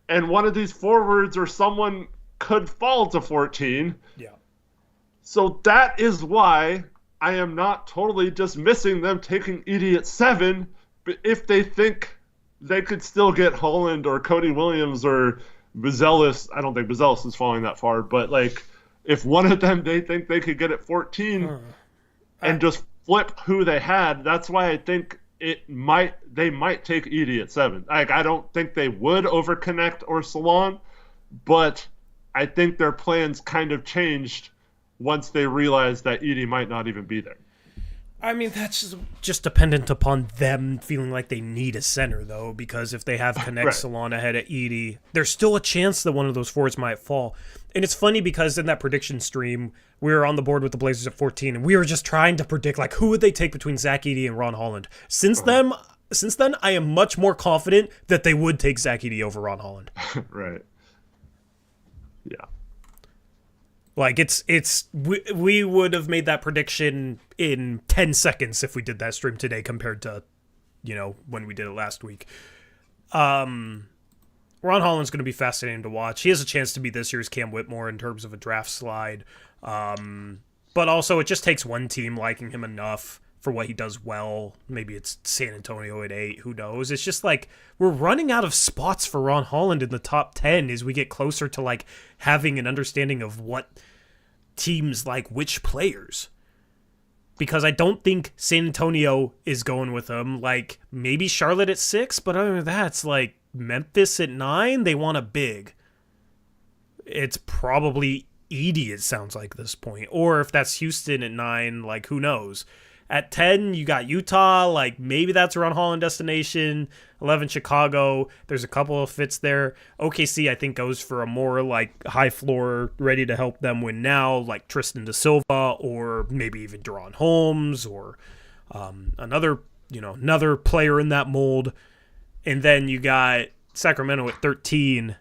And one of these forwards or someone could fall to 14. Yeah. So that is why I am not totally dismissing them taking Edey at 7. But if they think they could still get Holland or Cody Williams or Buzelis, I don't think Buzelis is falling that far. But like, if one of them they think they could get at 14 and just flip who they had, that's why I think they might take Edey at 7. Like, I don't think they would over Knecht or Salon, but I think their plans kind of changed once they realized that Edey might not even be there. I mean, that's just dependent upon them feeling like they need a center, though, because if they have Knecht, Salon ahead of Edey, there's still a chance that one of those forwards might fall. And it's funny because in that prediction stream, we were on the board with the Blazers at 14, and we were just trying to predict, like, who would they take between Zach Edey and Ron Holland. Since then, I am much more confident that they would take Zach Edey over Ron Holland. Right. Yeah. Like, we would have made that prediction in 10 seconds if we did that stream today compared to, when we did it last week. Ron Holland's going to be fascinating to watch. He has a chance to be this year's Cam Whitmore in terms of a draft slide. But also, it just takes one team liking him enough for what he does well. Maybe it's San Antonio at 8. Who knows? It's just like we're running out of spots for Ron Holland in the top 10 as we get closer to like having an understanding of what teams like which players. Because I don't think San Antonio is going with him. Like maybe Charlotte at 6, but other than that, it's like Memphis at 9. They want a big. It's probably Edey, it sounds like, at this point. Or if that's Houston at 9, like who knows? At 10, you got Utah, like maybe that's a Ron Holland destination. 11, Chicago. There's a couple of fits there. OKC, I think, goes for a more like high floor, ready to help them win now, like Tristan da Silva, or maybe even Deron Holmes, or another player in that mold. And then you got Sacramento at 13.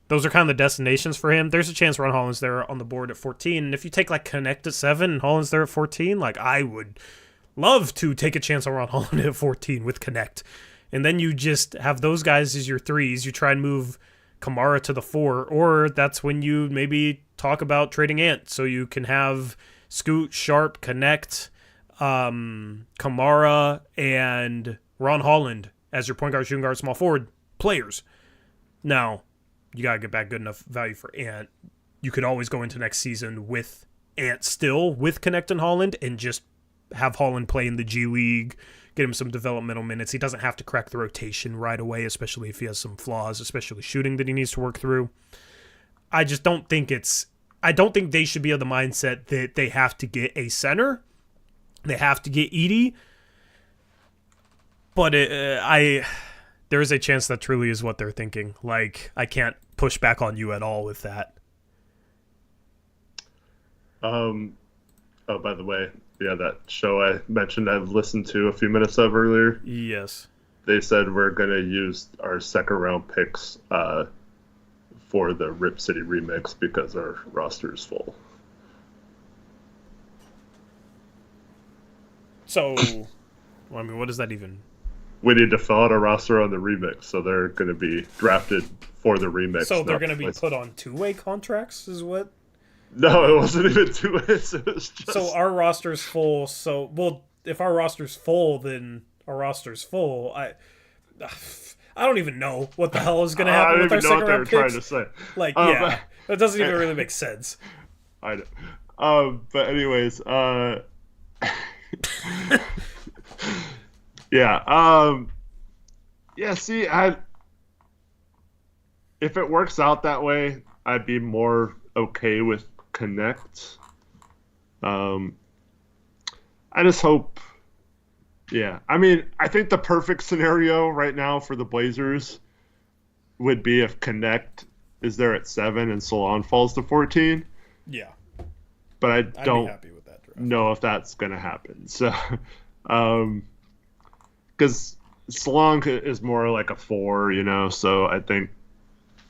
Those are kind of the destinations for him. There's a chance Ron Holland's there on the board at 14. And if you take like Knecht at 7 and Holland's there at 14, like I would love to take a chance on Ron Holland at 14 with Knecht. And then you just have those guys as your 3s. You try and move Kamara to the 4, or that's when you maybe talk about trading Ant. So you can have Scoot, Sharp, Knecht, Kamara, and Ron Holland as your point guard, shooting guard, small forward players. Now, you got to get back good enough value for Ant. You could always go into next season with Ant still, with Knecht and Holland, and just have Holland play in the G League, get him some developmental minutes. He doesn't have to crack the rotation right away, especially if he has some flaws, especially shooting that he needs to work through. I just don't think I don't think they should be of the mindset that they have to get a center. They have to get Edey. But there is a chance that truly is what they're thinking. Like, I can't push back on you at all with that. Oh, by the way, yeah, that show I mentioned I've listened to a few minutes of earlier. Yes. They said we're going to use our second-round picks for the Rip City remix because our roster is full. So, I mean, what does that even... We need to fill out a roster on the remix, so they're going to be drafted for the remix. So they're going to be put on two-way contracts, is what? No, it wasn't even two ways. It was just... So our roster's full. So, well, if our roster's full, then our roster's full. I don't even know what the hell is going to happen with our second round picks. I don't even know what they were trying to say. Like, yeah, that doesn't even really make sense. I know. But anyways, yeah. Yeah, see, if it works out that way, I'd be more okay with Knecht. I just hope, yeah. I mean, I think the perfect scenario right now for the Blazers would be if Knecht is there at 7 and Salon falls to 14. Yeah. But I'd don't be happy with that draft. know if that's going to happen. So, because Salon is more like a 4, so I think,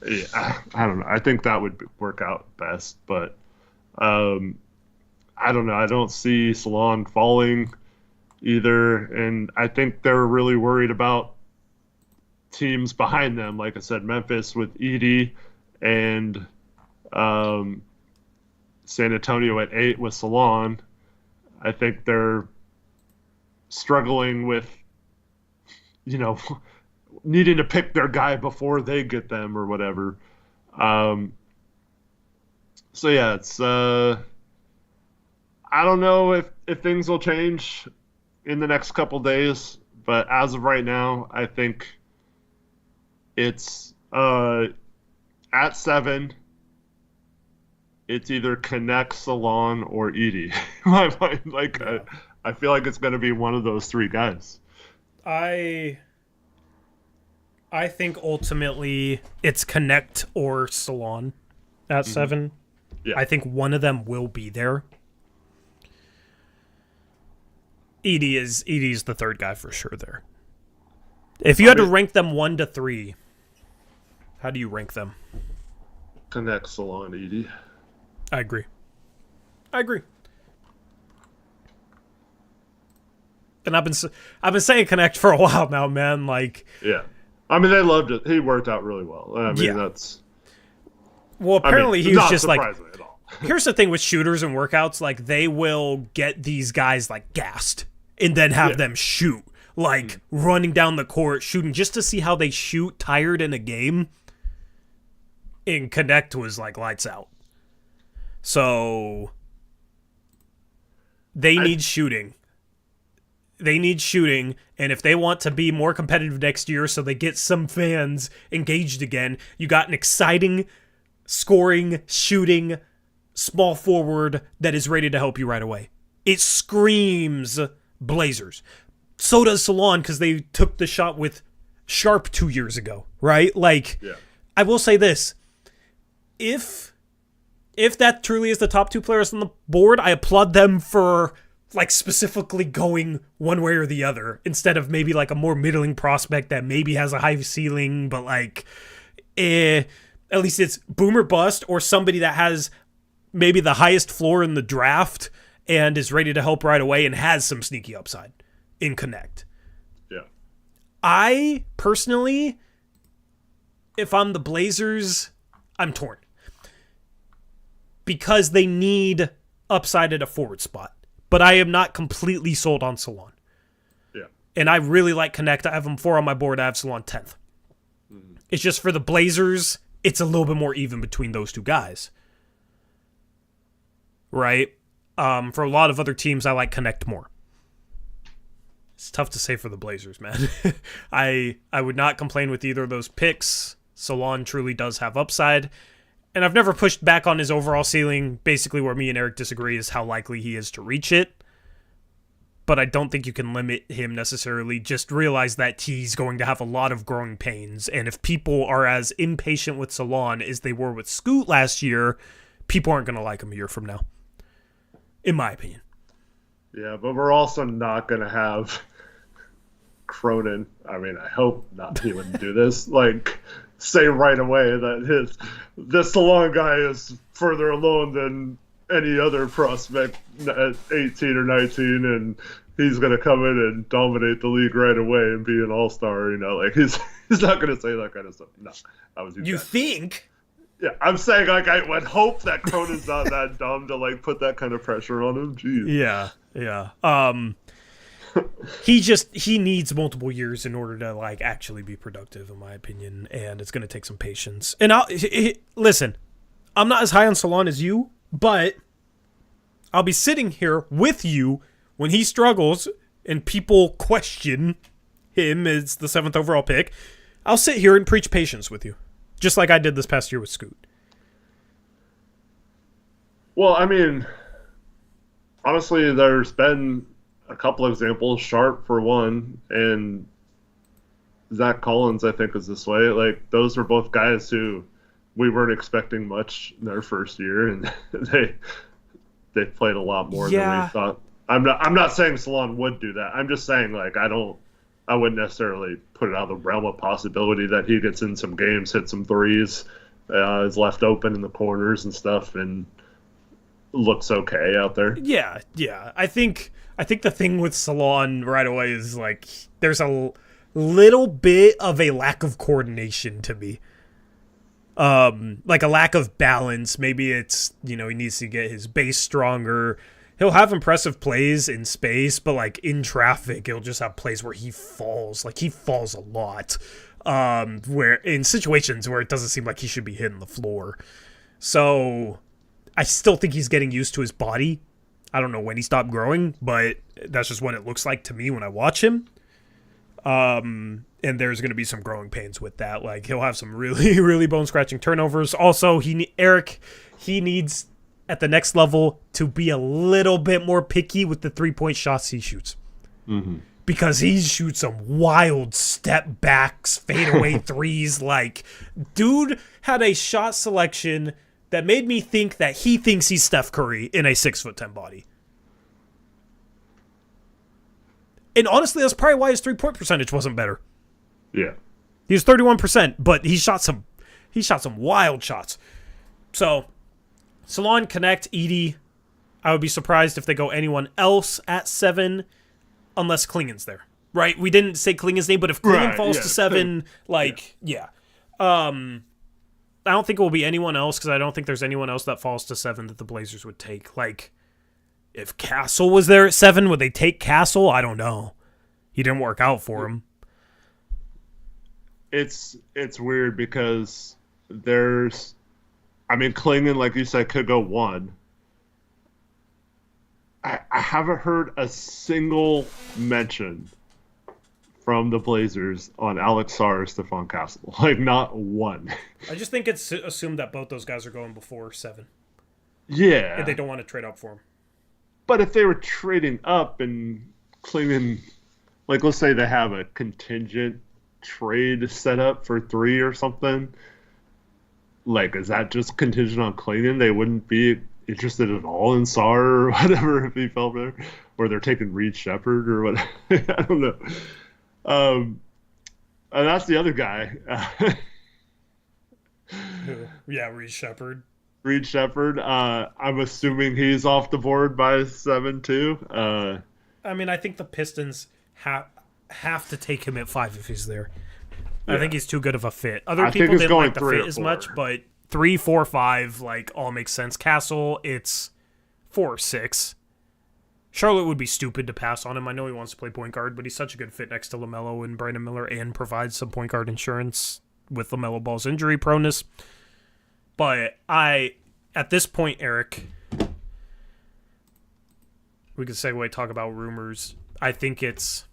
yeah, I don't know. I think that would work out best, but I don't know. I don't see Salon falling either, and I think they're really worried about teams behind them. Like I said, Memphis with Edey and San Antonio at 8 with Salon. I think they're struggling with, needing to pick their guy before they get them or whatever. So yeah, it's I don't know if things will change in the next couple days, but as of right now, I think it's at 7. It's either Knecht, Salon, or Edey. My mind, Yeah. I feel like it's going to be one of those 3 guys. I think ultimately it's Knecht or Salon at 7. Yeah. I think one of them will be there. Edey's the third guy for sure there. If you had to rank them 1 to 3, how do you rank them? Knecht, Salon, Edey. I agree. And I've been saying Knecht for a while now, man. Like, yeah, I mean, they loved it. He worked out really well. I mean, that's. Well, apparently he was just like. At all. Here's the thing with shooters and workouts: like they will get these guys like gassed and then have them shoot, like running down the court shooting just to see how they shoot tired in a game. And Knecht was like lights out. So they need shooting. They need shooting, and if they want to be more competitive next year so they get some fans engaged again, you got an exciting, scoring, shooting, small forward that is ready to help you right away. It screams Blazers. So does Salon, because they took the shot with Sharp 2 years ago, right? Like, yeah. I will say this. If that truly is the top 2 players on the board, I applaud them for like specifically going one way or the other instead of maybe like a more middling prospect that maybe has a high ceiling, but like at least it's boom or bust, or somebody that has maybe the highest floor in the draft and is ready to help right away and has some sneaky upside in Knecht. Yeah. I personally, if I'm the Blazers, I'm torn. Because they need upside at a forward spot. But I am not completely sold on Salon. Yeah. And I really like Knecht. I have him 4 on my board. I have Salon 10th. Mm-hmm. It's just for the Blazers, it's a little bit more even between those 2 guys. Right? For a lot of other teams, I like Knecht more. It's tough to say for the Blazers, man. I would not complain with either of those picks. Salon truly does have upside. And I've never pushed back on his overall ceiling. Basically, where me and Eric disagree is how likely he is to reach it. But I don't think you can limit him necessarily. Just realize that he's going to have a lot of growing pains. And if people are as impatient with Salon as they were with Scoot last year, people aren't going to like him a year from now. In my opinion. Yeah, but we're also not going to have Cronin. I mean, I hope not he would do this. Like, say right away that this Salon guy is further along than any other prospect at 18 or 19, and he's going to come in and dominate the league right away and be an all-star. Like he's not going to say that kind of stuff. No, I was. You think? Yeah, I'm saying like I would hope that Cronin's not that dumb to like put that kind of pressure on him. Jeez. Yeah. He needs multiple years in order to like actually be productive, in my opinion, and it's going to take some patience. And listen, I'm not as high on Salon as you, but I'll be sitting here with you when he struggles and people question him as the 7th overall pick. I'll sit here and preach patience with you, just like I did this past year with Scoot. Well, I mean, honestly, there's been a couple examples. Sharp, for one, and Zach Collins, I think, is this way. Like, those are both guys who we weren't expecting much in their first year, and they played a lot more than we thought. I'm not saying Salon would do that. I'm just saying, like, I wouldn't necessarily put it out of the realm of possibility that he gets in some games, hits some threes, is left open in the corners and stuff, and looks okay out there. Yeah. I think the thing with Salon right away is like there's a little bit of a lack of coordination to me. Like a lack of balance. Maybe it's, he needs to get his base stronger. He'll have impressive plays in space, but like in traffic, he'll just have plays where he falls. Like he falls a lot. Where in situations where it doesn't seem like he should be hitting the floor. So I still think he's getting used to his body. I don't know when he stopped growing, but that's just what it looks like to me when I watch him. And there's going to be some growing pains with that. Like he'll have some really, really bone-scratching turnovers. Also, Eric needs at the next level to be a little bit more picky with the three-point shots he shoots. Mm-hmm. Because he shoots some wild step backs, fadeaway threes. Like, dude had a shot selection that made me think that he thinks he's Steph Curry in a 6'10" body. And honestly, that's probably why his 3-point percentage wasn't better. Yeah. He was 31%, but he shot some wild shots. So, Salon, Knecht, Edey. I would be surprised if they go anyone else at 7 unless Klingen's there. Right? We didn't say Klingen's name, but if Klingen falls to 7, yeah. I don't think it will be anyone else because I don't think there's anyone else that falls to 7 that the Blazers would take. Like, if Castle was there at 7, would they take Castle? I don't know. He didn't work out for him. It's weird because Klingen, like you said, could go 1. I haven't heard a single mention from the Blazers on Alex Sarr or Stephon Castle. Like, not one. I just think it's assumed that both those guys are going before 7. Yeah. And they don't want to trade up for him. But if they were trading up and Klingen, like, let's say they have a contingent trade set up for 3 or something, like, is that just contingent on Klingen? They wouldn't be interested at all in Sarr or whatever if he fell there? Or they're taking Reed Shepherd or what? I don't know. And that's the other guy. Yeah, Reed Shepherd. Reed Shepherd. I'm assuming he's off the board by 7 too. I think the Pistons have to take him at 5 if he's there. Yeah. I think he's too good of a fit. Other people didn't like the fit as much, but 3, 4, 5, like, all makes sense. Castle, it's 4 or 6. Charlotte would be stupid to pass on him. I know he wants to play point guard, but he's such a good fit next to LaMelo and Brandon Miller and provides some point guard insurance with LaMelo Ball's injury proneness. But at this point, Eric, we could segue, talk about rumors. I think it's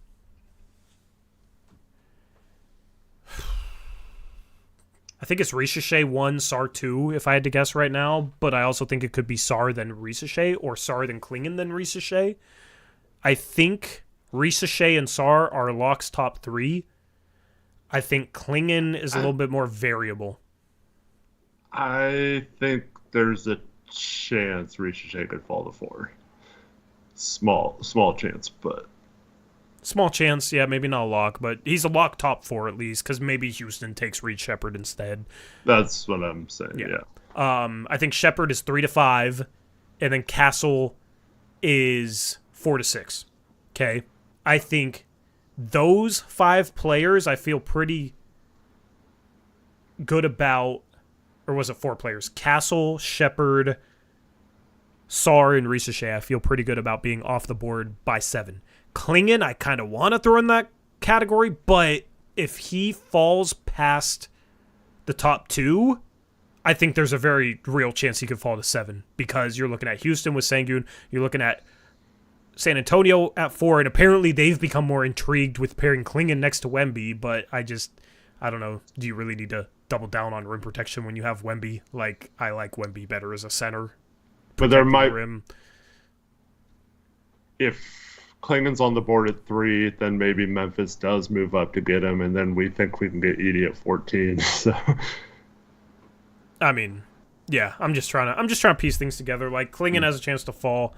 Ricochet 1, Sarr 2, if I had to guess right now. But I also think it could be Sarr then Ricochet, or Sarr then Klingen then Ricochet. I think Ricochet and Sarr are Locke's top 3. I think Klingen is a little bit more variable. I think there's a chance Ricochet could fall to 4. Small chance, but... Small chance, yeah, maybe not a lock, but he's a lock top 4 at least, because maybe Houston takes Reed Shepherd instead. That's what I'm saying, yeah. I think Shepherd is 3 to 5, and then Castle is 4 to 6. Okay, I think those 5 players I feel pretty good about, or was it 4 players? Castle, Shepard, Sarr, and Ricochet I feel pretty good about being off the board by 7. Klingon I kind of want to throw in that category, but if he falls past the top 2, I think there's a very real chance he could fall to 7, because you're looking at Houston with Sangoon, you're looking at San Antonio at 4, and apparently they've become more intrigued with pairing Klingon next to Wemby, but I don't know, do you really need to double down on rim protection when you have Wemby? Like, I like Wemby better as a center. But there might... rim. If Klingon's on the board at 3, then maybe Memphis does move up to get him, and then we think we can get Edey at 14, so... I mean, yeah, I'm just trying to piece things together. Like, Klingon has a chance to fall,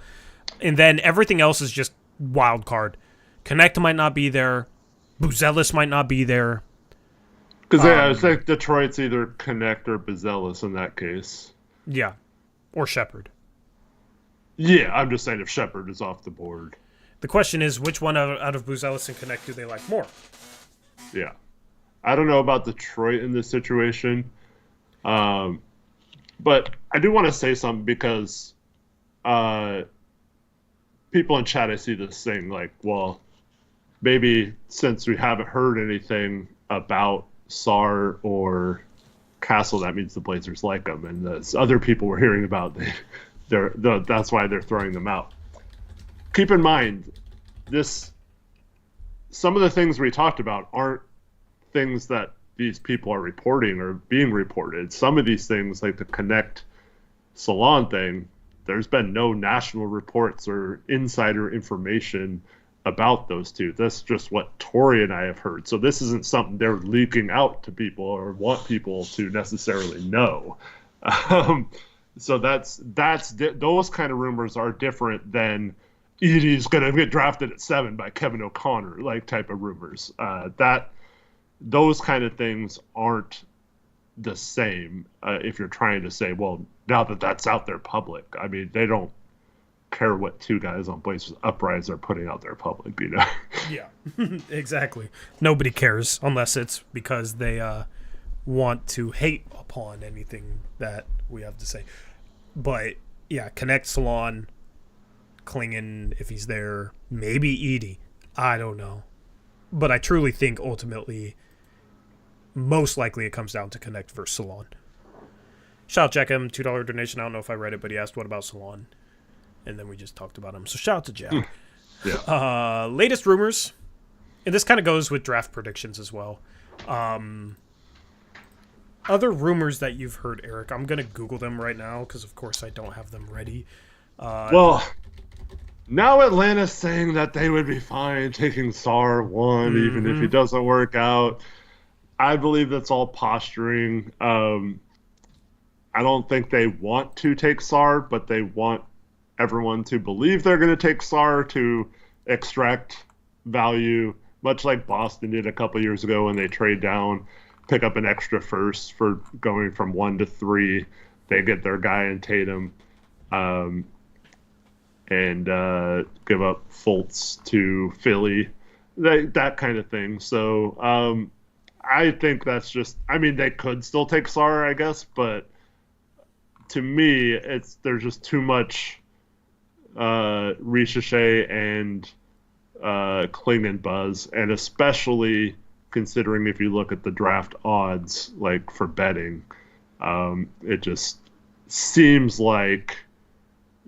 and then everything else is just wild card. Knecht might not be there. Buzelis might not be there. Because I think Detroit's either Knecht or Buzelis in that case. Yeah, or Shepard. Yeah, I'm just saying if Shepard is off the board. The question is, which one out of Buzelis and Knecht do they like more? Yeah. I don't know about Detroit in this situation. But I do want to say something because people in chat, I see this thing like, well, maybe since we haven't heard anything about Sarr or Castle, that means the Blazers like them. And the other people we're hearing about, that's why they're throwing them out. Keep in mind, some of the things we talked about aren't things that these people are reporting or being reported. Some of these things, like the Knecht Salon thing, there's been no national reports or insider information about those two. That's just what Tori and I have heard. So this isn't something they're leaking out to people or want people to necessarily know. So those kind of rumors are different than Edey's going to get drafted at 7 by Kevin O'Connor, like type of rumors. Those kind of things aren't the same if you're trying to say, well, now that that's out there public. I mean, they don't care what 2 guys on Blazers Uprise are putting out there public, you know? Yeah, exactly. Nobody cares unless it's because they want to hate upon anything that we have to say. But, yeah, Knecht, Salon, Klingon, if he's there, maybe Edey. I don't know. But I truly think ultimately, most likely it comes down to Knecht versus Salon. Shout out Jack M, $2 donation. I don't know if I read it, but he asked what about Salon? And then we just talked about him. So shout out to Jack. Yeah. Latest rumors, and this kind of goes with draft predictions as well. Other rumors that you've heard, Eric, I'm going to Google them right now because, of course, I don't have them ready. Well, now Atlanta's saying that they would be fine taking Sarr 1, even if he doesn't work out. I believe that's all posturing. I don't think they want to take Sarr, but they want everyone to believe they're going to take Sarr to extract value, much like Boston did a couple years ago when they trade down, pick up an extra first for going from 1 to 3. They get their guy in Tatum. And give up Fultz to Philly, that kind of thing. So I think that's just, I mean, they could still take Sarr, I guess, but to me, there's just too much Ricochet and Klingon buzz, and especially considering if you look at the draft odds, like for betting, it just seems like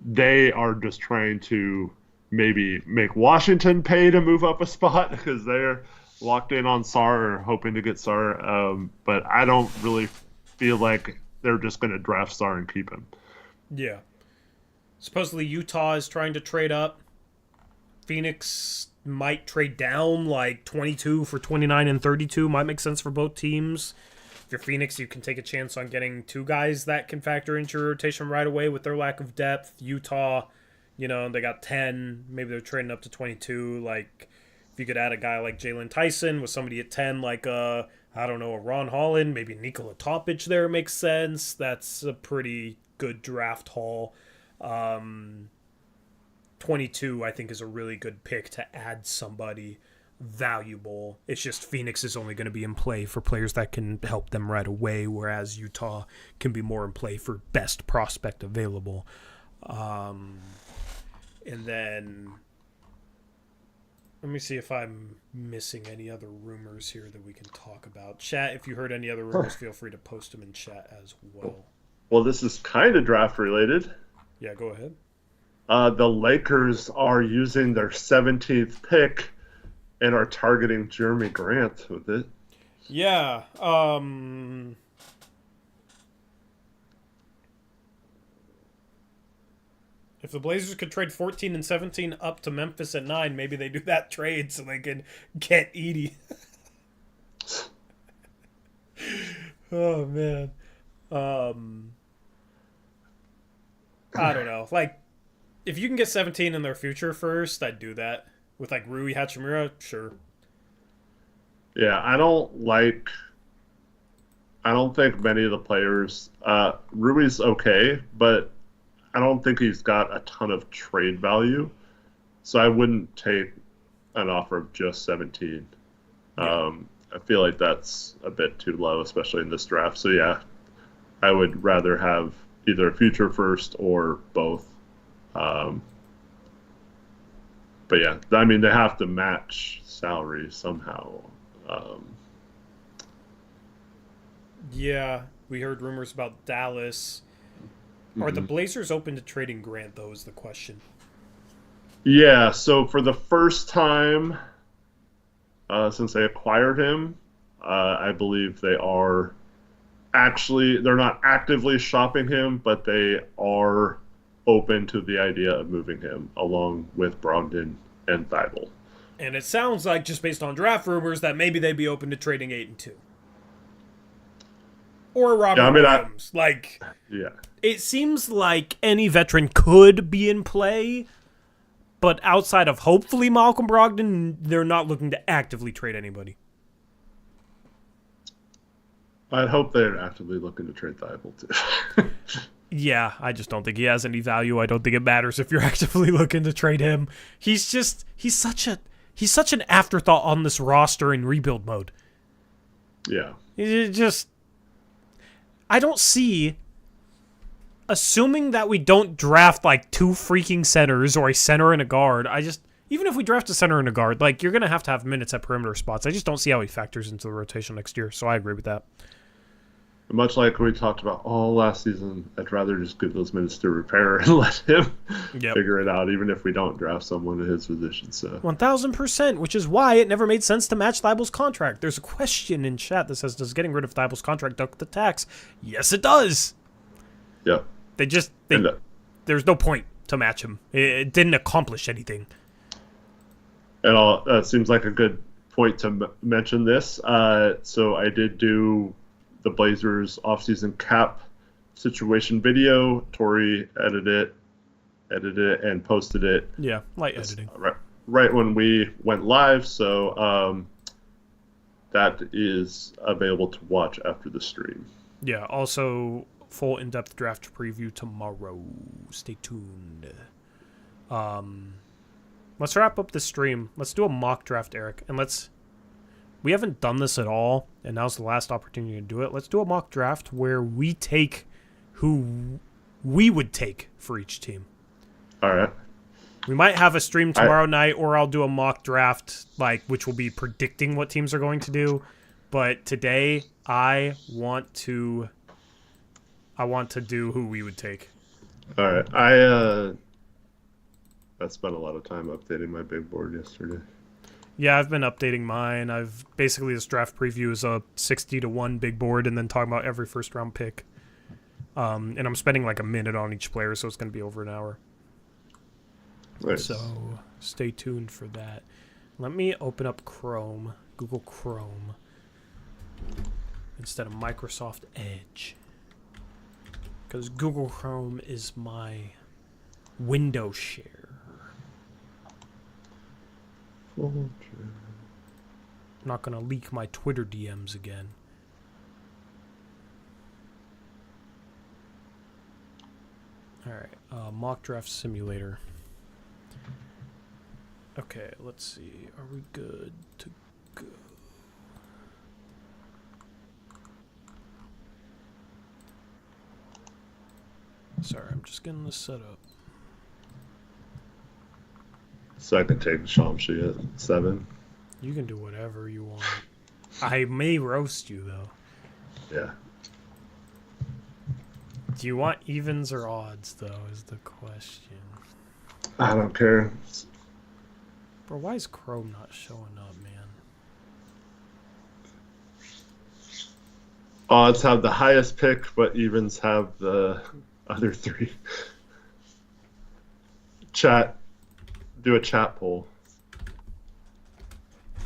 they are just trying to maybe make Washington pay to move up a spot because they're locked in on Sarr or hoping to get Sarr. But I don't really feel like they're just going to draft Sarr and keep him. Yeah. Supposedly Utah is trying to trade up. Phoenix might trade down like 22 for 29 and 32. Might make sense for both teams. If you're Phoenix, you can take a chance on getting 2 guys that can factor into your rotation right away with their lack of depth. Utah, they got 10. Maybe they're trading up to 22. Like, if you could add a guy like Jalen Tyson with somebody at 10, like, a Ron Holland, maybe Nikola Topic there makes sense. That's a pretty good draft haul. 22, I think, is a really good pick to add somebody valuable. It's just Phoenix is only going to be in play for players that can help them right away, whereas Utah can be more in play for best prospect available. And then let me see if I'm missing any other rumors here that we can talk about. Chat, if you heard any other rumors, feel free to post them in chat as well. Well, this is kind of draft related. Yeah, go ahead. The Lakers are using their 17th pick and are targeting Jeremy Grant with it. Yeah. If the Blazers could trade 14 and 17 up to Memphis at 9, maybe they do that trade so they can get Edey. Oh, man. I don't know. Like, if you can get 17 in their future first, I'd do that. With, like, Rui Hachimura, sure. Yeah, I don't think many of the players. Rui's okay, but I don't think he's got a ton of trade value. So I wouldn't take an offer of just 17. Yeah. I feel like that's a bit too low, especially in this draft. So, yeah, I would rather have either a future first or both. But yeah, I mean, they have to match salary somehow. Yeah, we heard rumors about Dallas. Are the Blazers open to trading Grant, though, is the question. Yeah, so for the first time since they acquired him, I believe they are they're not actively shopping him, but they are open to the idea of moving him along with Brogdon and Thibault. And it sounds like, just based on draft rumors, that maybe they'd be open to trading 8 and 2. Or Robert Williams. It seems like any veteran could be in play, but outside of hopefully Malcolm Brogdon, they're not looking to actively trade anybody. I'd hope they're actively looking to trade Thibault too. Yeah, I just don't think he has any value. I don't think it matters if you're actively looking to trade him. He's such an afterthought on this roster in rebuild mode. Yeah. I don't see, assuming that we don't draft like 2 freaking centers or a center and a guard, even if we draft a center and a guard, like, you're going to have minutes at perimeter spots. I just don't see how he factors into the rotation next year, so I agree with that. Much like we talked about all last season, I'd rather just give those minutes to Repair and let him figure it out, even if we don't draft someone in his position. So 1,000%, which is why it never made sense to match Thibault's contract. There's a question in chat that says, does getting rid of Thibault's contract duck the tax? Yes, it does. Yeah. There's no point to match him. It didn't accomplish anything. And that seems like a good point to mention this. So I did do the Blazers offseason cap situation video. Tori edited it, and posted it. Yeah, light editing. Right when we went live, so that is available to watch after the stream. Yeah, also full in-depth draft preview tomorrow. Stay tuned. Let's wrap up the stream. Let's do a mock draft, Eric, and we haven't done this at all, and now's the last opportunity to do it. Let's do a mock draft where we take who we would take for each team. All right. We might have a stream tomorrow night, or I'll do a mock draft, which will be predicting what teams are going to do. But today, I want to do who we would take. All right. I spent a lot of time updating my big board yesterday. Yeah, I've been updating mine. This draft preview is a 60-1 big board, and then talking about every first round pick. And I'm spending like a minute on each player, so it's going to be over an hour. Nice. So stay tuned for that. Let me open up Chrome, Google Chrome, instead of Microsoft Edge, because Google Chrome is my window share. I'm not going to leak my Twitter DMs again. All right, mock draft simulator. Okay, let's see. Are we good to go? Sorry, I'm just getting this set up. So I can take Shamshi at 7. You can do whatever you want. I may roast you, though. Yeah. Do you want evens or odds, though, is the question. I don't care. Bro, why is Crow not showing up, man? Odds have the highest pick, but evens have the other 3. Chat. Do a chat poll.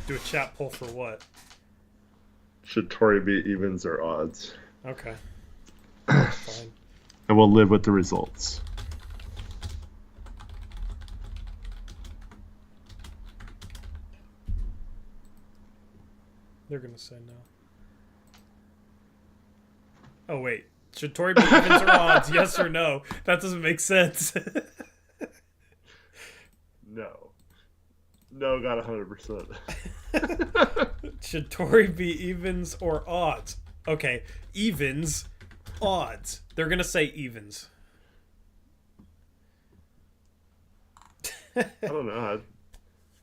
Do a chat poll for what? Should Tory be evens or odds? Okay. Fine. And we'll live with the results. They're going to say no. Oh, wait. Should Tory be evens or odds? Yes or no? That doesn't make sense. No. No got 100%. Should Tory be evens or odds? Okay, evens, odds. They're going to say evens. I don't know.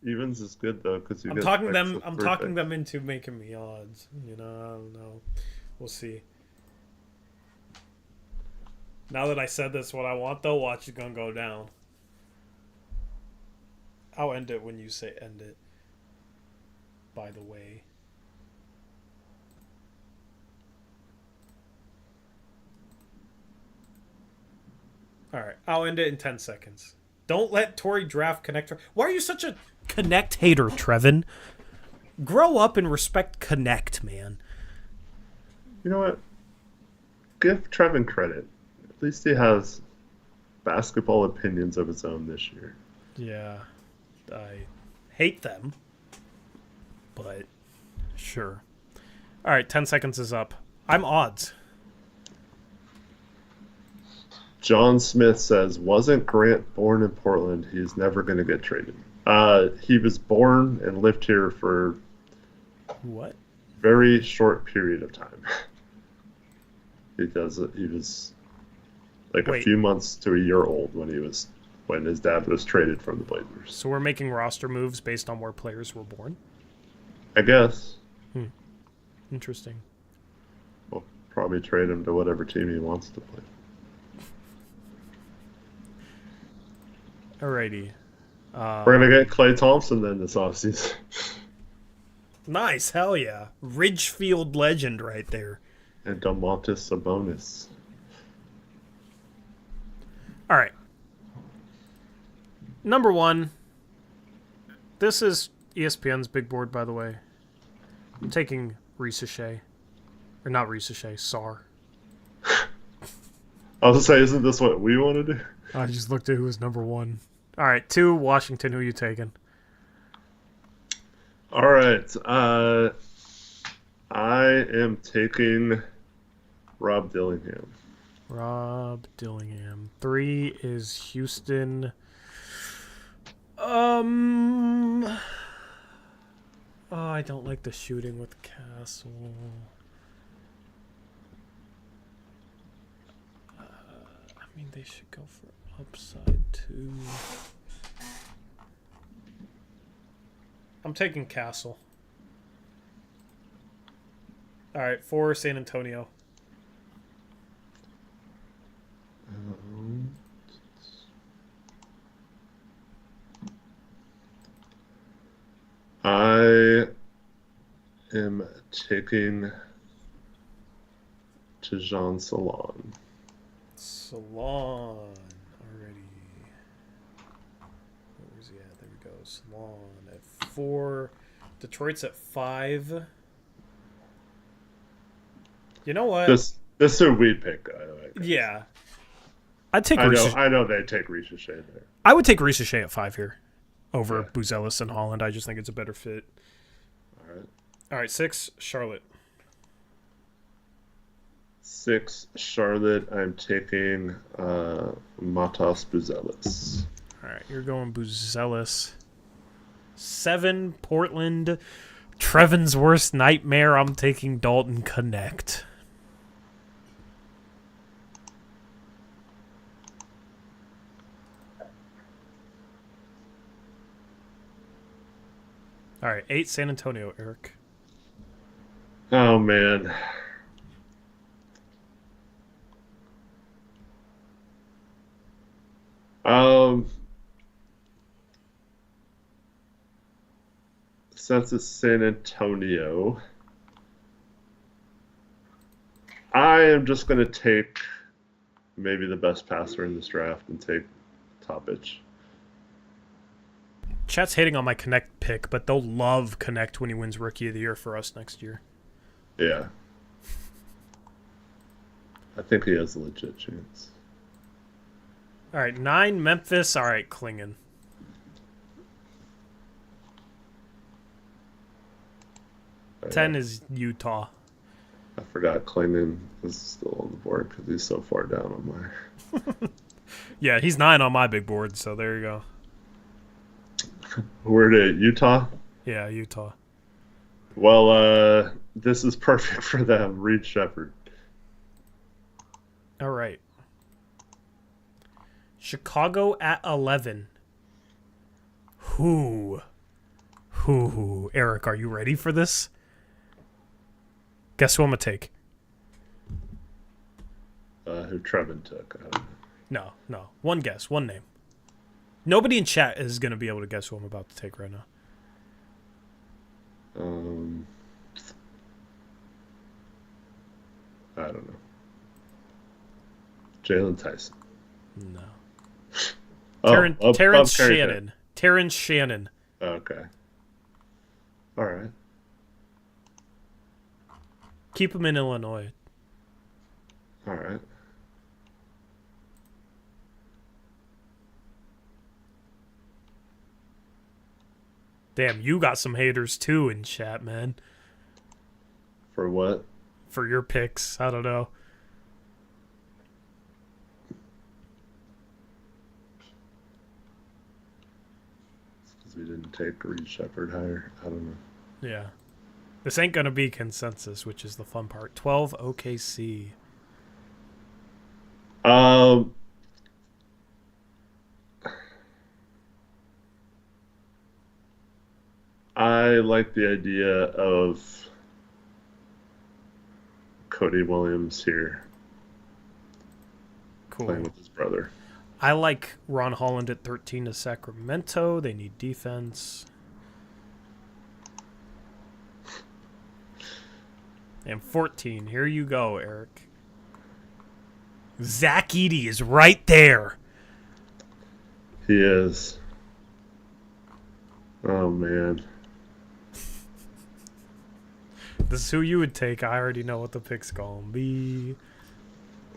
Evens is good though because you. I'm talking them into making me odds. You know, I don't know. We'll see. Now that I said this, what I want though, watch it gonna go down. I'll end it when you say end it. By the way. Alright, I'll end it in 10 seconds. Don't let Tory draft Connect. Why are you such a Connect hater, Trevin? Grow up and respect Connect, man. You know what? Give Trevin credit. At least he has basketball opinions of his own this year. Yeah. I hate them. But sure. Alright, 10 seconds is up. I'm odds. John Smith says, wasn't Grant born in Portland? He's never going to get traded. He was born and lived here for what? Very short period of time. Because he was like a few months to a year old when his dad was traded from the Blazers. So we're making roster moves based on where players were born? I guess. Interesting. We'll probably trade him to whatever team he wants to play. Alrighty. We're going to get Klay Thompson then this offseason. Nice, hell yeah. Ridgefield legend right there. And Domantas Sabonis. Alright. Number 1. This is ESPN's big board, by the way. I'm taking Ricochet. Or not Ricochet, Sarr. I was going to say, isn't this what we want to do? I just looked at who was number 1. All right, 2, Washington. Who are you taking? All right. I am taking Rob Dillingham. Rob Dillingham. 3 is Houston. Oh, I don't like the shooting with Castle. I mean, they should go for upside too. I'm taking Castle. All right, 4 San Antonio. I am taking Tijan Salon. Salon already. Where's he at? There we go. Salon at 4. Detroit's at 5. You know what? This is who we pick. Yeah. I'd take I know they take Ricochet there. I would take Ricochet at 5 here over Buzelis and Holland. I just think it's a better fit. All right, 6, Charlotte. 6, Charlotte. I'm taking, let Matas Buzelis. All right, you're going Buzelis. 7, Portland. Trevin's worst nightmare. I'm taking Dalton Knecht. All right, 8, San Antonio, Eric. Oh, man. Since it's San Antonio, I am just going to take maybe the best passer in this draft and take Topic. Chat's hating on my Knecht pick, but they'll love Knecht when he wins Rookie of the Year for us next year. Yeah. I think he has a legit chance. All right, 9, Memphis. All right, Klingon. Oh, 10 yeah. is Utah. I forgot Klingon is still on the board because he's so far down on my... Yeah, he's 9 on my big board, so there you go. Where did Utah? Yeah, Utah. Well, this is perfect for them. Reed Shepherd. All right. Chicago at 11. Who? Eric, are you ready for this? Guess who I'm going to take? Who Trevin took. No. One guess, one name. Nobody in chat is going to be able to guess who I'm about to take right now. I don't know. Jalen Tyson. No. Oh, Terrence Shannon. Terrence Shannon. Okay. All right. Keep him in Illinois. All right. Damn, you got some haters too in chat, man. For what? For your picks. I don't know. Because we didn't take Reed Shepherd higher. I don't know. Yeah. This ain't going to be consensus, which is the fun part. 12 OKC. I like the idea of Cody Williams here Cool. playing with his brother. I like Ron Holland at 13 to Sacramento. They need defense. And 14. Here you go, Eric. Zach Edey is right there. He is. Oh, man. This is who you would take. I already know what the pick's going to be.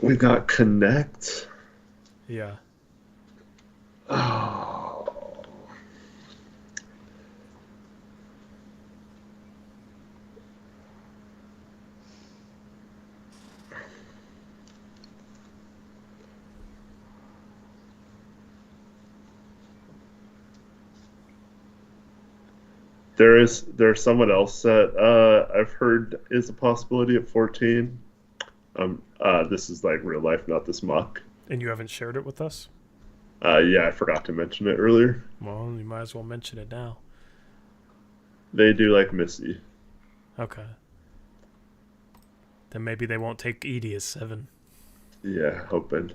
We got Knecht. Yeah. Oh. There's someone else that I've heard is a possibility at 14. This is like real life, not this mock. And you haven't shared it with us? Yeah, I forgot to mention it earlier. Well, you might as well mention it now. They do like Missy. Okay. Then maybe they won't take Edey as 7. Yeah, hoping.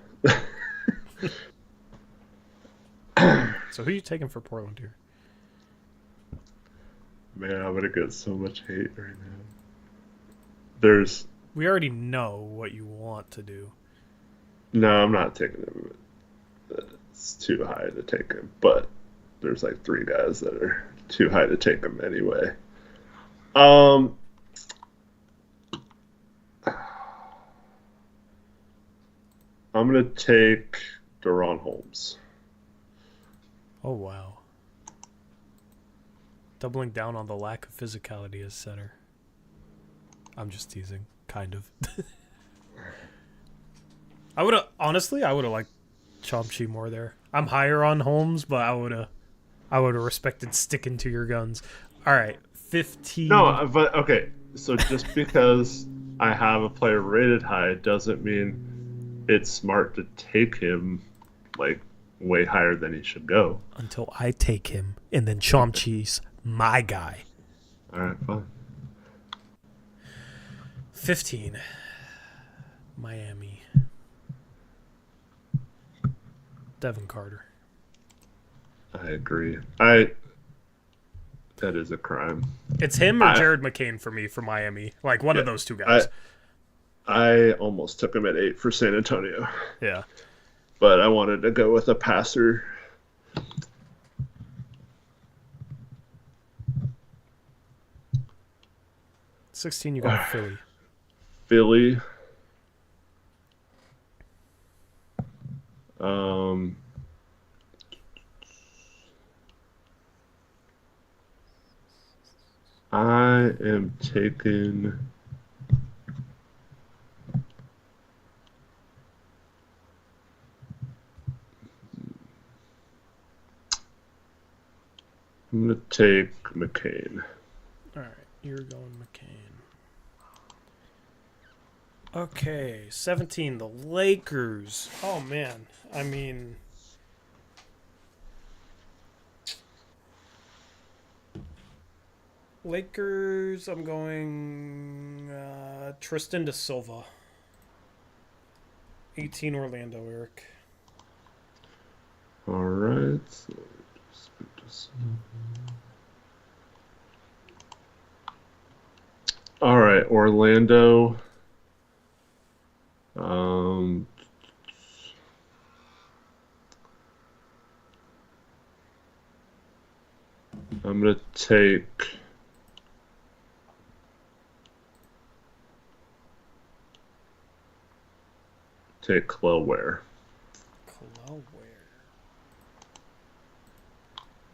So who are you taking for Portland here? Man, I'm gonna get so much hate right now. We already know what you want to do. No, I'm not taking him. It's too high to take him. But there's like 3 guys that are too high to take him anyway. I'm gonna take Deron Holmes. Oh, wow. Doubling down on the lack of physicality as center. I'm just teasing, kind of. I would have liked Chomchi more there. I'm higher on Holmes, but I would have respected sticking to your guns. All right, 15. No, but okay. So just because I have a player rated high doesn't mean it's smart to take him like way higher than he should go. Until I take him, and then Chomchi's my guy. All right, fine. 15. Miami. Devin Carter. I agree. That is a crime. It's him or Jared McCain for me for Miami. Like one of those two guys. I almost took him at 8 for San Antonio. Yeah. But I wanted to go with a passer. $16, you got Philly. Philly. I am taking I'm going to take McCain. All right, you're going McCain. Okay, 17, the Lakers. Oh, man. I mean... Lakers, I'm going Tristan da Silva. 18, Orlando, Eric. All right. So just put this all right, Orlando. I'm gonna take Clell Ware.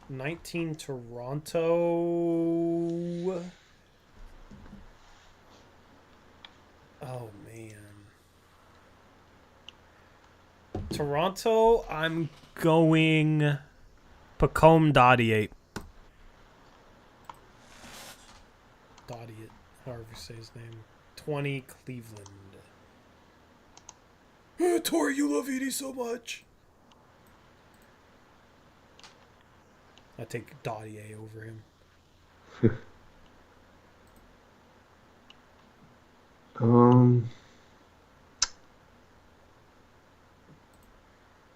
19, Toronto. Oh, man. Toronto, I'm going Pacome Dadiate. Dadiate, however you say his name. 20, Cleveland. Tori, you love Edey so much. I take Dadier over him.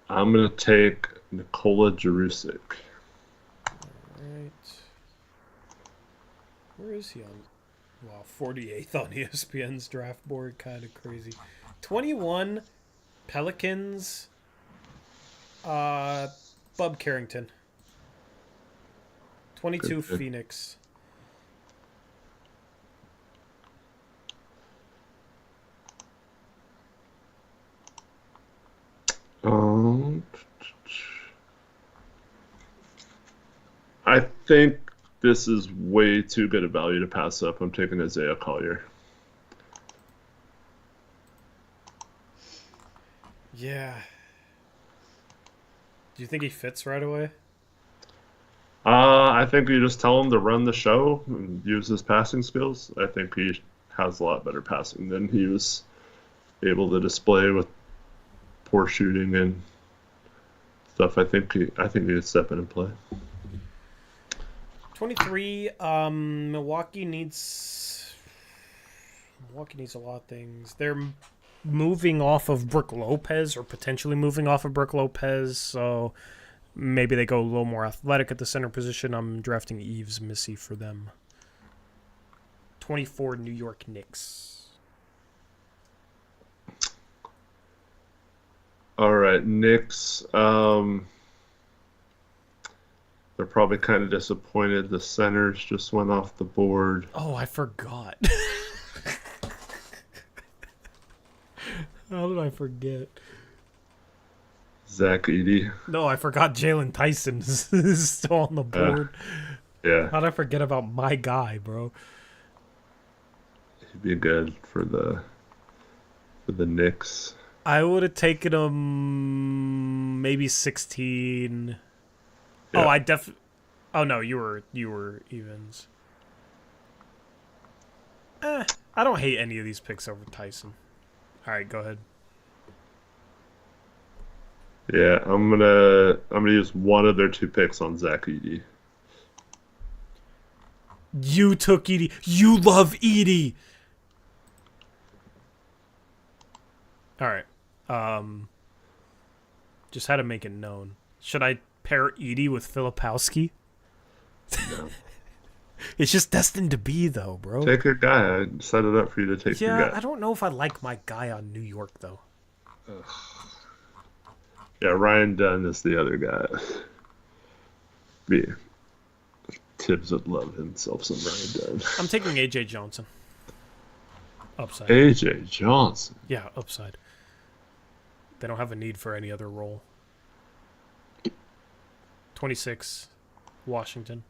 I'm gonna take Nikola Jerusic. Alright. Where is he on? Wow, 48th on ESPN's draft board. Kind of crazy. 21, Pelicans. Bub Carrington. 22, Good. Phoenix. I think this is way too good a value to pass up. I'm taking Isaiah Collier. Yeah. Do you think he fits right away? I think you just tell him to run the show and use his passing skills. I think he has a lot better passing than he was able to display with poor shooting and stuff. I think he'd step in and play. 23, Milwaukee needs a lot of things. They're moving off of Brook Lopez, or potentially moving off of Brook Lopez, so maybe they go a little more athletic at the center position. I'm drafting Yves Missy for them. 24, New York Knicks. All right, Knicks. They're probably kind of disappointed. The centers just went off the board. Oh, I forgot. How did I forget? Zach Edey. No, I forgot Jalen Tyson is still on the board. Yeah. How did I forget about my guy, bro? He'd be good for the Knicks. I would have taken him maybe 16. Yeah. Oh, Oh no, you were evens. I don't hate any of these picks over Tyson. All right, go ahead. Yeah, I'm gonna use one of their 2 picks on Zach Edey. You took Edey. You love Edey. All right. Just had to make it known. Should I pair Edey with Filipowski? No. It's just destined to be, though, bro. Take your guy. I set it up for you to take your guy. Yeah, I don't know if I like my guy on New York, though. Yeah, Ryan Dunn is the other guy. Yeah. Tibbs would love himself some Ryan Dunn. I'm taking A.J. Johnson. Upside. A.J. Johnson. Yeah, upside. They don't have a need for any other role. 26, Washington.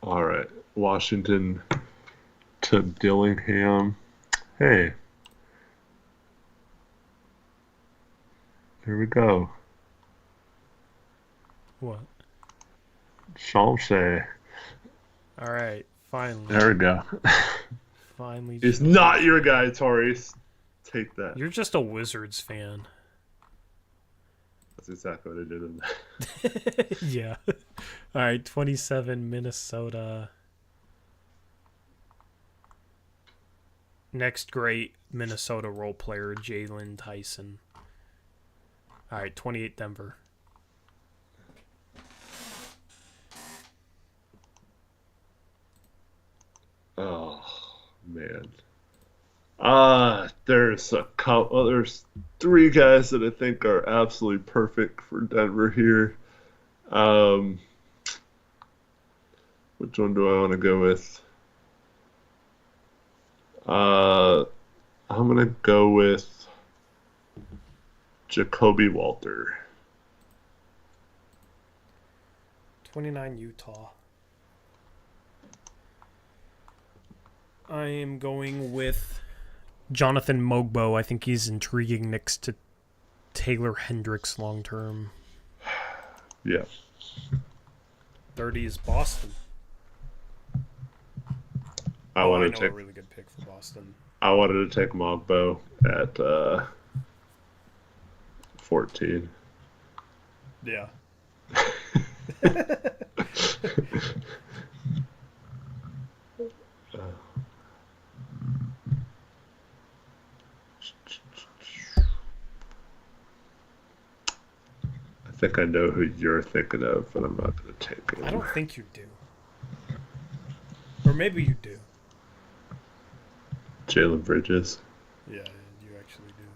All right. Washington took Dillingham. Hey. Here we go. What? Chauncey. All right, finally. There we go. Finally. He's not your guy, Tori. Take that. You're just a Wizards fan. That's exactly what I did in that. Yeah. All right, 27, Minnesota. Next great Minnesota role player, Jalen Tyson. All right, 28, Denver. Oh, man. There's a couple. Well, there's 3 guys that I think are absolutely perfect for Denver here. Which one do I want to go with? I'm gonna go with Jacoby Walter. 29, Utah. I am going with Jonathan Mogbo. I think he's intriguing next to Taylor Hendricks long term. Yeah. 30 is Boston. I wanted know to take a really good pick for Boston. I wanted to take Mogbo at 14. Yeah. I think I know who you're thinking of, but I'm not going to take him. I don't think you do. Or maybe you do. Jalen Bridges. Yeah, you actually do.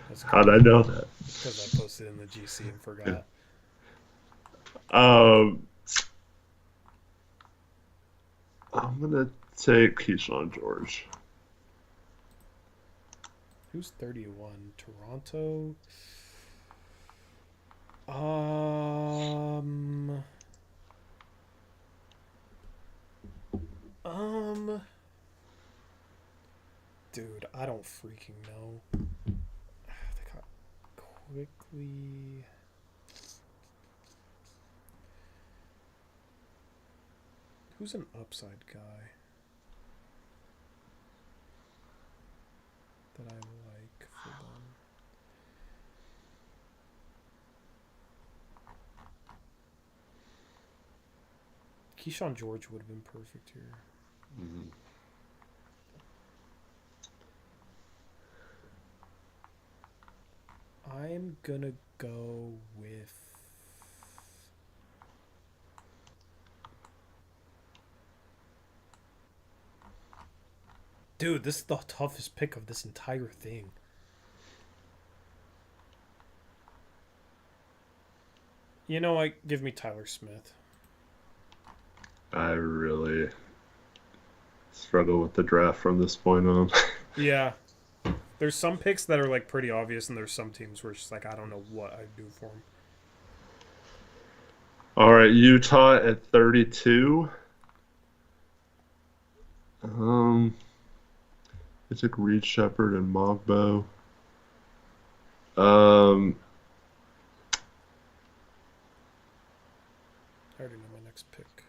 That's How'd I know that? because I posted in the GC and forgot. I'm going to take Keyshawn George. Who's 31? Toronto? Um, dude, I don't freaking know. They got quickly. Who's an upside guy that I like for them? Keyshawn George would have been perfect here. Mm-hmm. I'm gonna go with dude, this is the toughest pick of this entire thing. You know what? Give me Tyler Smith. I really struggle with the draft from this point on. Yeah. There's some picks that are like pretty obvious, and there's some teams where it's just like I don't know what I'd do for them. All right, Utah at 32. I took Reed Shepard and Mogbo. Um, I already know my next pick.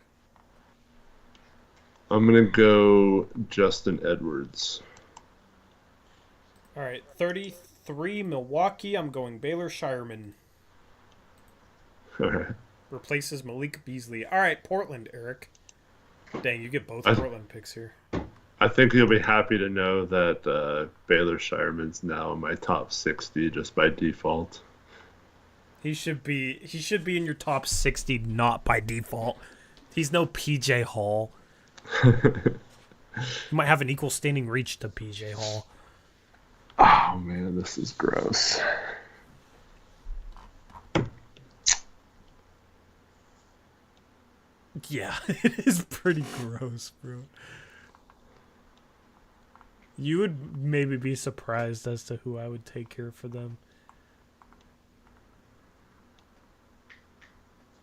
I'm gonna go Justin Edwards. All right, 33 Milwaukee. I'm going Baylor Shireman. All right. Replaces Malik Beasley. All right, Portland, Eric. Dang, you get both I- Portland picks here. I think you'll be happy to know that Baylor Shireman's now in my top 60 just by default. He should be in your top 60, not by default. He's no PJ Hall. He might have an equal standing reach to PJ Hall. Oh man, this is gross. Yeah, it is pretty gross, bro. You would maybe be surprised as to who I would take here for them.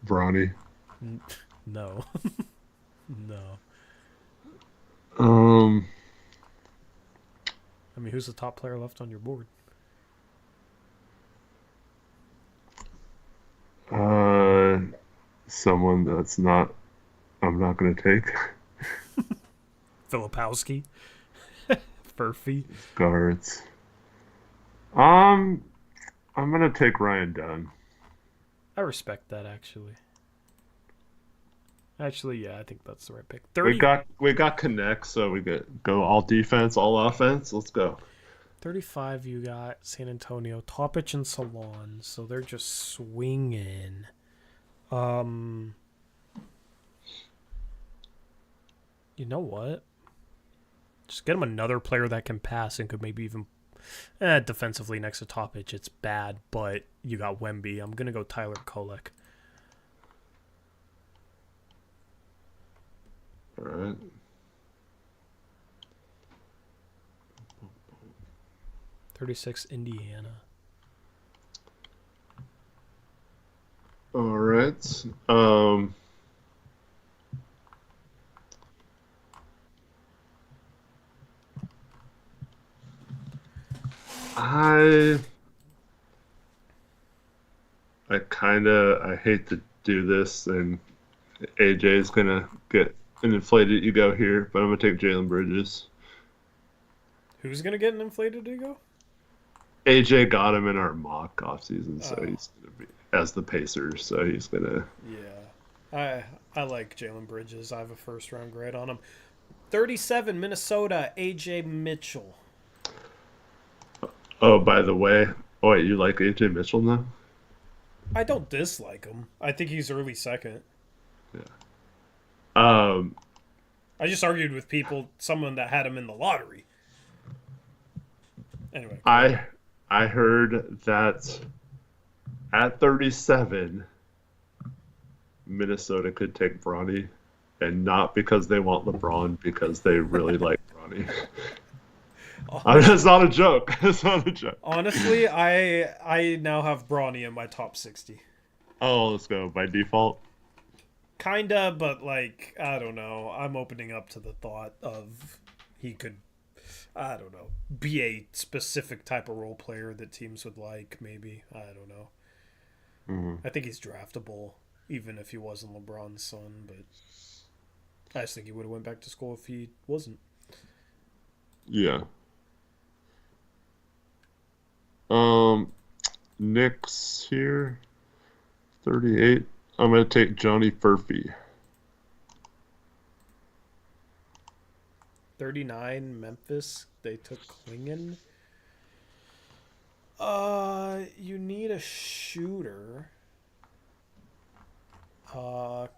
Bronny. No. No. I mean, who's the top player left on your board? Someone I'm not gonna take. Filipowski? Furphy? Guards. I'm gonna take Ryan Dunn. I respect that, actually. Actually, yeah, I think that's the right pick. We got connect, so we go all defense, all offense. Let's go. 35, you got San Antonio, Topic and Salon, so they're just swinging. You know what? Just get him another player that can pass and could maybe even defensively next to Topic. It's bad, but you got Wemby. I'm gonna go Tyler Kolek. All right. .36 Indiana. All right. I hate to do this, and AJ's gonna get an inflated ego here, but I'm gonna take Jalen Bridges. Who's gonna get an inflated ego? AJ got him in our mock offseason, so Oh. he's gonna be as the Pacers, so he's gonna. Yeah, I like Jalen Bridges. I have a first round grade on him. 37 Minnesota AJ Mitchell. Oh, by the way, wait, you like AJ Mitchell now? I don't dislike him. I think he's early second. Yeah. I just argued with someone that had him in the lottery. Anyway. I heard that at 37, Minnesota could take Bronny, and not because they want LeBron, because they really like Bronny. It's not a joke. It's not a joke. Honestly, I now have Bronny in my top 60. Oh, let's go. By default? Kinda, but like, I don't know. I'm opening up to the thought of he could, I don't know, be a specific type of role player that teams would like, maybe. I don't know. Mm-hmm. I think he's draftable, even if he wasn't LeBron's son, but I just think he would have went back to school if he wasn't. Yeah. Knicks here. 38. I'm going to take Johnny Furphy. 39 Memphis. They took Klingon. You need a shooter.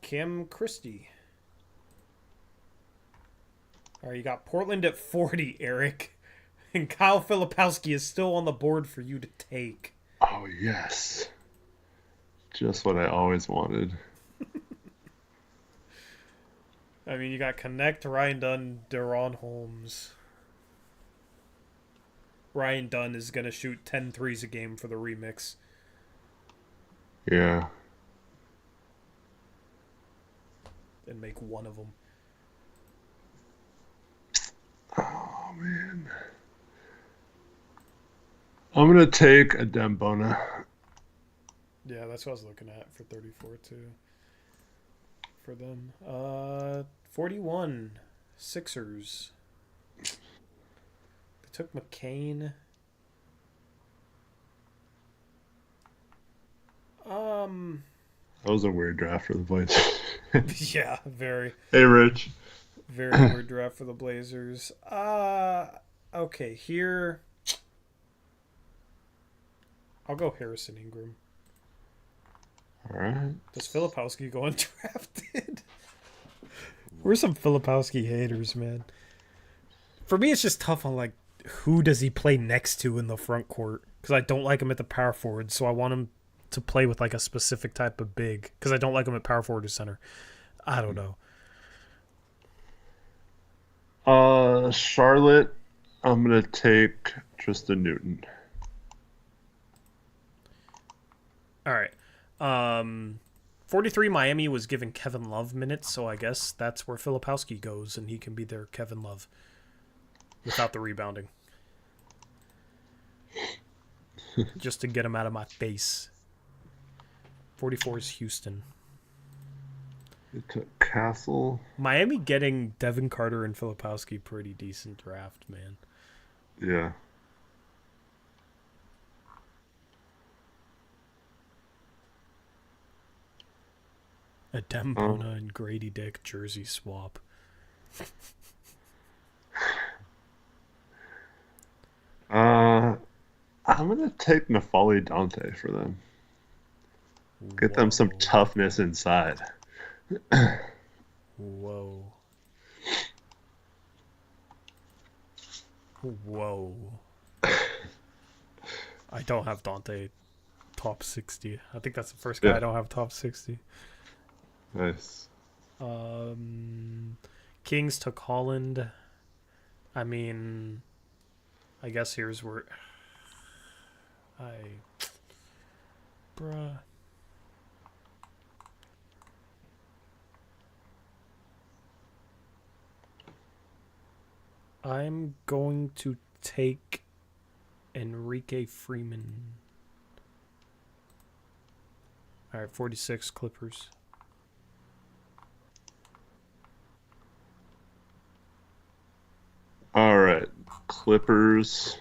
Cam Christie. All right, you got Portland at 40, Eric. And Kyle Filipowski is still on the board for you to take. Oh, yes. Just what I always wanted. I mean, you got Connect, Ryan Dunn, Deron Holmes. Ryan Dunn is going to shoot 10 threes a game for the remix. Yeah. And make one of them. Oh, Oh man. I'm gonna take a Dembona. Yeah, that's what I was looking at for 34 too. For them. 41 Sixers. They took McCain. That was a weird draft for the Blazers. Yeah, very. Hey, Rich. Very weird draft for the Blazers. Okay, here. I'll go Harrison Ingram. All right. Does Filipowski go undrafted? We're some Filipowski haters, man. For me, it's just tough on, like, who does he play next to in the front court? Because I don't like him at the power forward, so I want him to play with, like, a specific type of big. Because I don't like him at power forward or center. I don't know. Charlotte, I'm going to take Tristan Newton. All right. 43 Miami was giving Kevin Love minutes, so I guess that's where Filipowski goes, and he can be their Kevin Love without the rebounding. Just to get him out of my face. 44 is Houston. It took Castle. Miami getting Devin Carter and Filipowski, pretty decent draft, man. Yeah. A Dembona and Grady Dick jersey swap. I'm gonna take Nafali Dante for them. Get them some toughness inside. Whoa. Whoa. I don't have Dante top 60. I think that's the first guy I don't have top 60. Nice. Kings took Holland. I mean, I guess here's where bruh. I'm going to take Enrique Freeman. All right, 46 Clippers. All right, Clippers.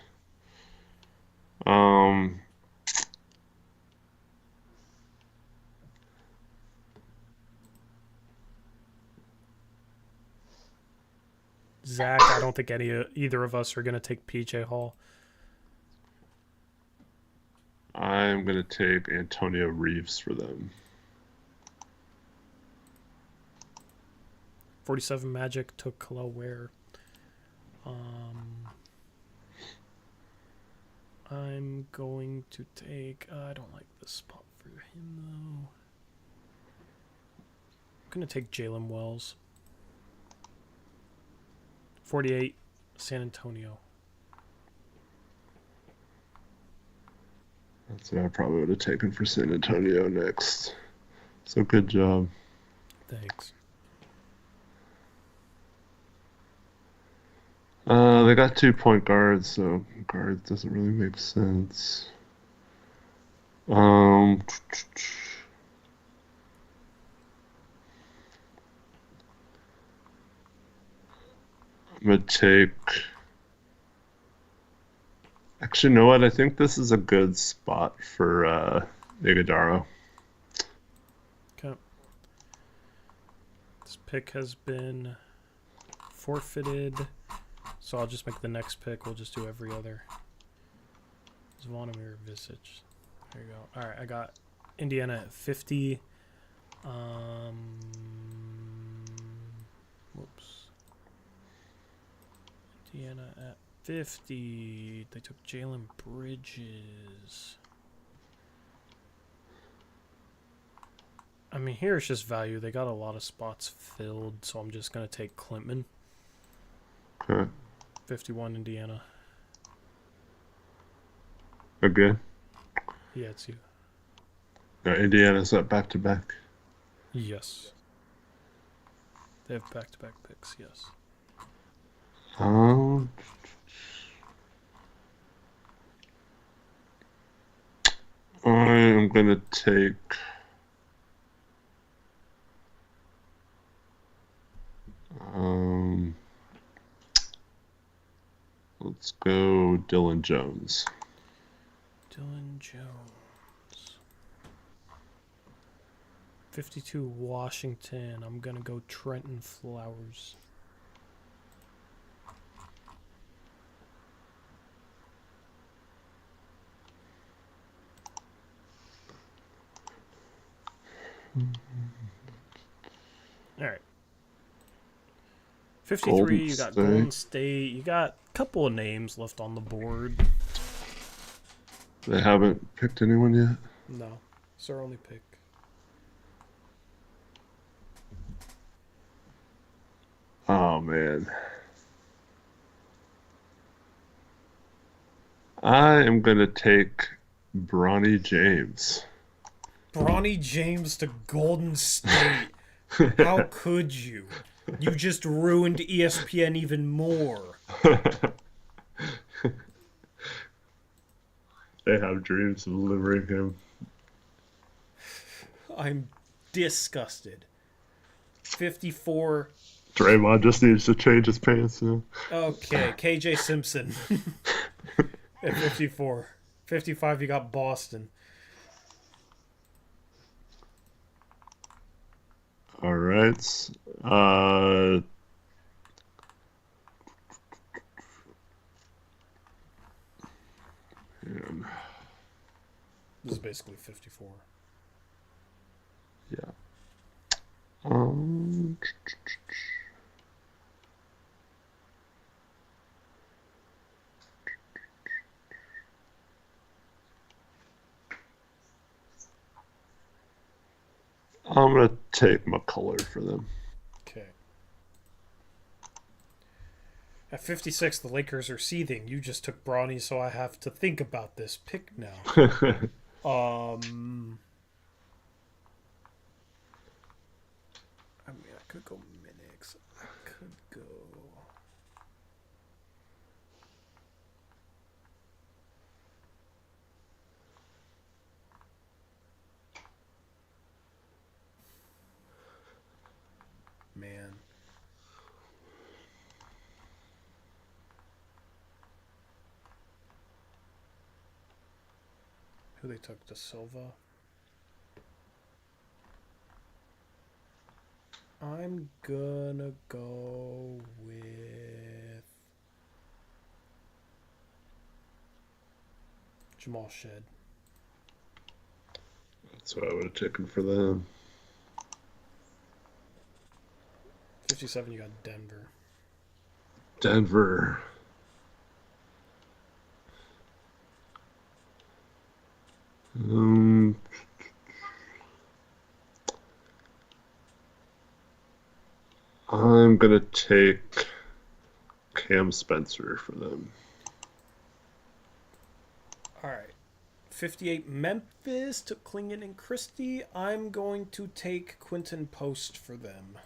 Zach, I don't think either of us are going to take PJ Hall. I'm gonna take Antonio Reeves for them. 47 Magic took Khalil Ware. I'm going to take... I don't like this spot for him, though. I'm going to take Jalen Wells. 48 San Antonio. That's what I probably would have taken for San Antonio next. So good job. Thanks. They got 2 point guards, so guard doesn't really make sense. I'm gonna take. Actually, you know what? I think this is a good spot for Iguodala. Okay. This pick has been forfeited, so I'll just make the next pick. We'll just do every other. Zvonimir Visic. There you go. All right, I got Indiana at 50. Whoops. Indiana at 50. They took Jalen Bridges. I mean, here it's just value. They got a lot of spots filled, so I'm just going to take Klintman. Okay. 51 Indiana. Okay. Yeah, it's you. No, Indiana's up back to back. Yes. They have back-to-back picks, yes. Um, I am gonna take. Um, let's go Dylan Jones. Dylan Jones. 52 Washington. I'm going to go Trenton Flowers. All right. 53, you got Golden State. You got a couple of names left on the board. They haven't picked anyone yet? No. It's their only pick. Oh, man. I am going to take Bronny James. Bronny James to Golden State. How could you? You just ruined ESPN even more. They have dreams of delivering him. I'm disgusted. 54. Draymond just needs to change his pants now. Okay, KJ Simpson. At 54. 55, you got Boston. All right. This is basically 54. Yeah. I'm going to take McCullough for them. Okay. At 56, the Lakers are seething. You just took Bronny, so I have to think about this pick now. I mean, I could go Minix. I could go... Man. Who they took? De Silva? I'm gonna go with Jamal Shed. That's what I would have taken for them. 57, you got Denver. Denver. I'm going to take Cam Spencer for them. All right. 58, Memphis took Klingon and Christie. I'm going to take Quinton Post for them.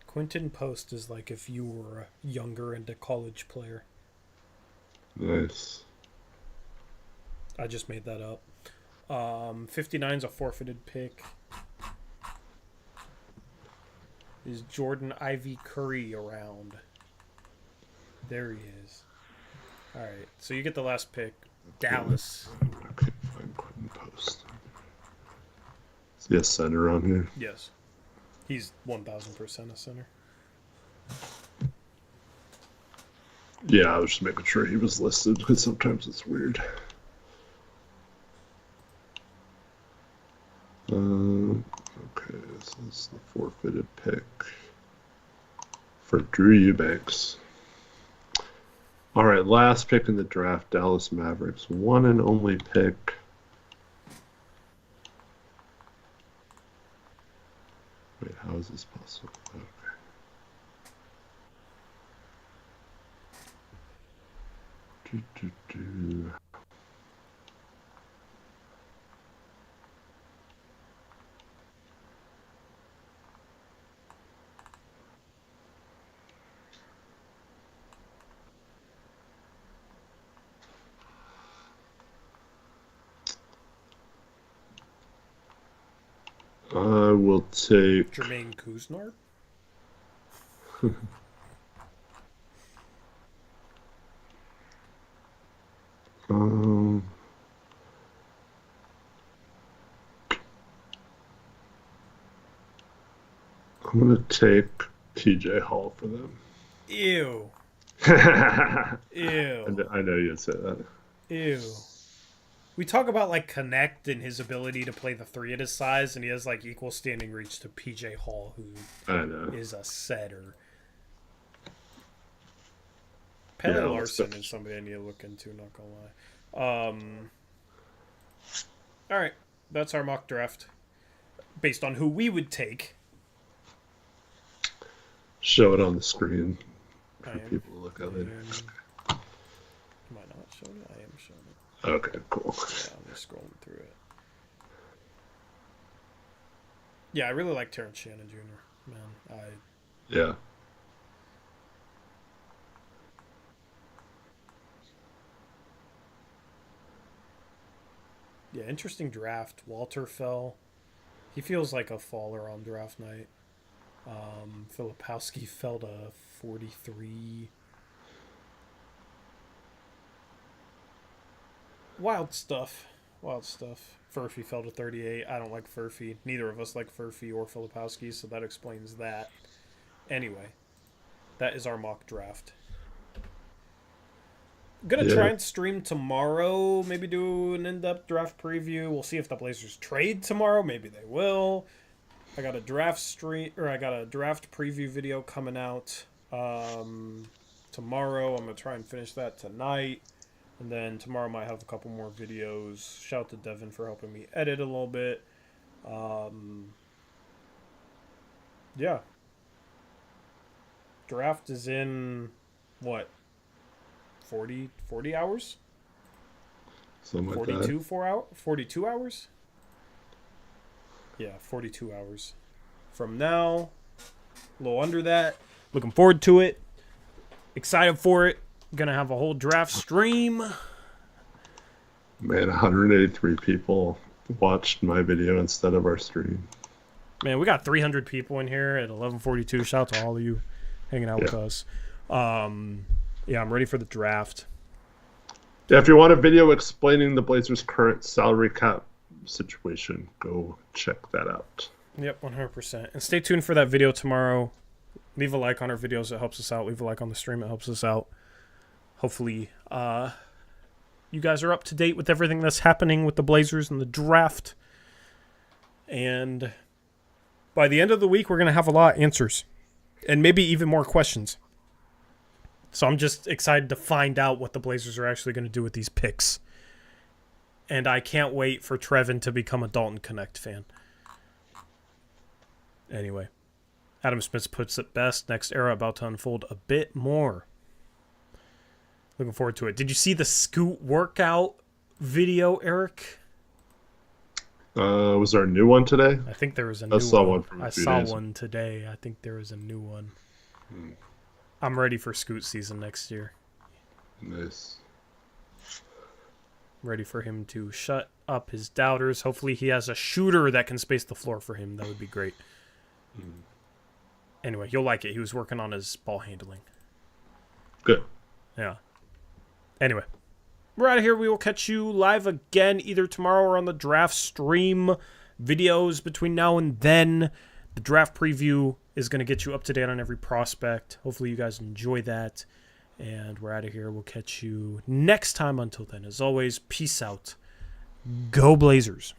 Quinton Post is like if you were a younger and a college player. Nice. I just made that up. 59's a forfeited pick. Is Jordan Ivy Curry around? There he is. All right, so you get the last pick. Dallas. Okay, find Quentin Post. Is he a center on here? Yes. He's 1,000% a center. Yeah, I was just making sure he was listed because sometimes it's weird. Okay, so this is the forfeited pick for Drew Eubanks. All right, last pick in the draft, Dallas Mavericks. One and only pick. Wait, how is this possible? Okay. Do. I will take Jermaine Kuznar. um, I'm gonna take TJ Hall for them. Ew. I Ew. know you'd say that. Ew. We talk about like Knecht and his ability to play the three at his size, and he has like equal standing reach to PJ Hall, who I know. is a setter. Pele Larson is somebody I need to look into, not gonna lie. All right, that's our mock draft based on who we would take. Show it on the screen for I am. people to look at it. Am I not showing it? I am showing it. Okay, cool. Yeah, I'm just scrolling through it. Yeah, I really like Terrence Shannon Jr. Man, Yeah. Yeah, interesting draft. Walter fell. He feels like a faller on draft night. Filipowski fell to 43. Wild stuff. Furphy fell to 38. I don't like Furphy. Neither of us like Furphy or Filipowski, so that explains that. Anyway, that is our mock draft. Gonna try and stream tomorrow. Maybe do an in-depth draft preview. We'll see if the Blazers trade tomorrow. Maybe they will. I got a draft preview video coming out tomorrow. I'm gonna try and finish that tonight, and then tomorrow I might have a couple more videos. Shout out to Devin for helping me edit a little bit. Yeah. Draft is in what? 40 hours? Something like 42 that. 42 hours? Yeah, 42 hours. From now, a little under that. Looking forward to it. Excited for it. Gonna have a whole draft stream. Man, 183 people watched my video instead of our stream. Man, we got 300 people in here at 11:42. Shout out to all of you hanging out with us. Yeah, I'm ready for the draft. Yeah, if you want a video explaining the Blazers' current salary cap situation, go check that out. Yep, 100%. And stay tuned for that video tomorrow. Leave a like on our videos. It helps us out. Leave a like on the stream. It helps us out. Hopefully, you guys are up to date with everything that's happening with the Blazers and the draft. And by the end of the week, we're going to have a lot of answers. And maybe even more questions. So I'm just excited to find out what the Blazers are actually going to do with these picks. And I can't wait for Trevin to become a Dalton Knecht fan. Anyway, Adam Smith puts it best. Next era about to unfold a bit more. Looking forward to it. Did you see the Scoot workout video, Eric? Was there a new one today? I think there was a new one. I saw one from a I few saw days. one today. I think there was a new one. I'm ready for Scoot season next year. Nice. Ready for him to shut up his doubters. Hopefully he has a shooter that can space the floor for him. That would be great. Anyway, you'll like it. He was working on his ball handling. Good. Yeah. Anyway, we're out of here. We will catch you live again either tomorrow or on the draft stream. Videos between now and then. The draft preview is going to get you up to date on every prospect. Hopefully you guys enjoy that. And we're out of here. We'll catch you next time. Until then, as always, peace out. Go Blazers.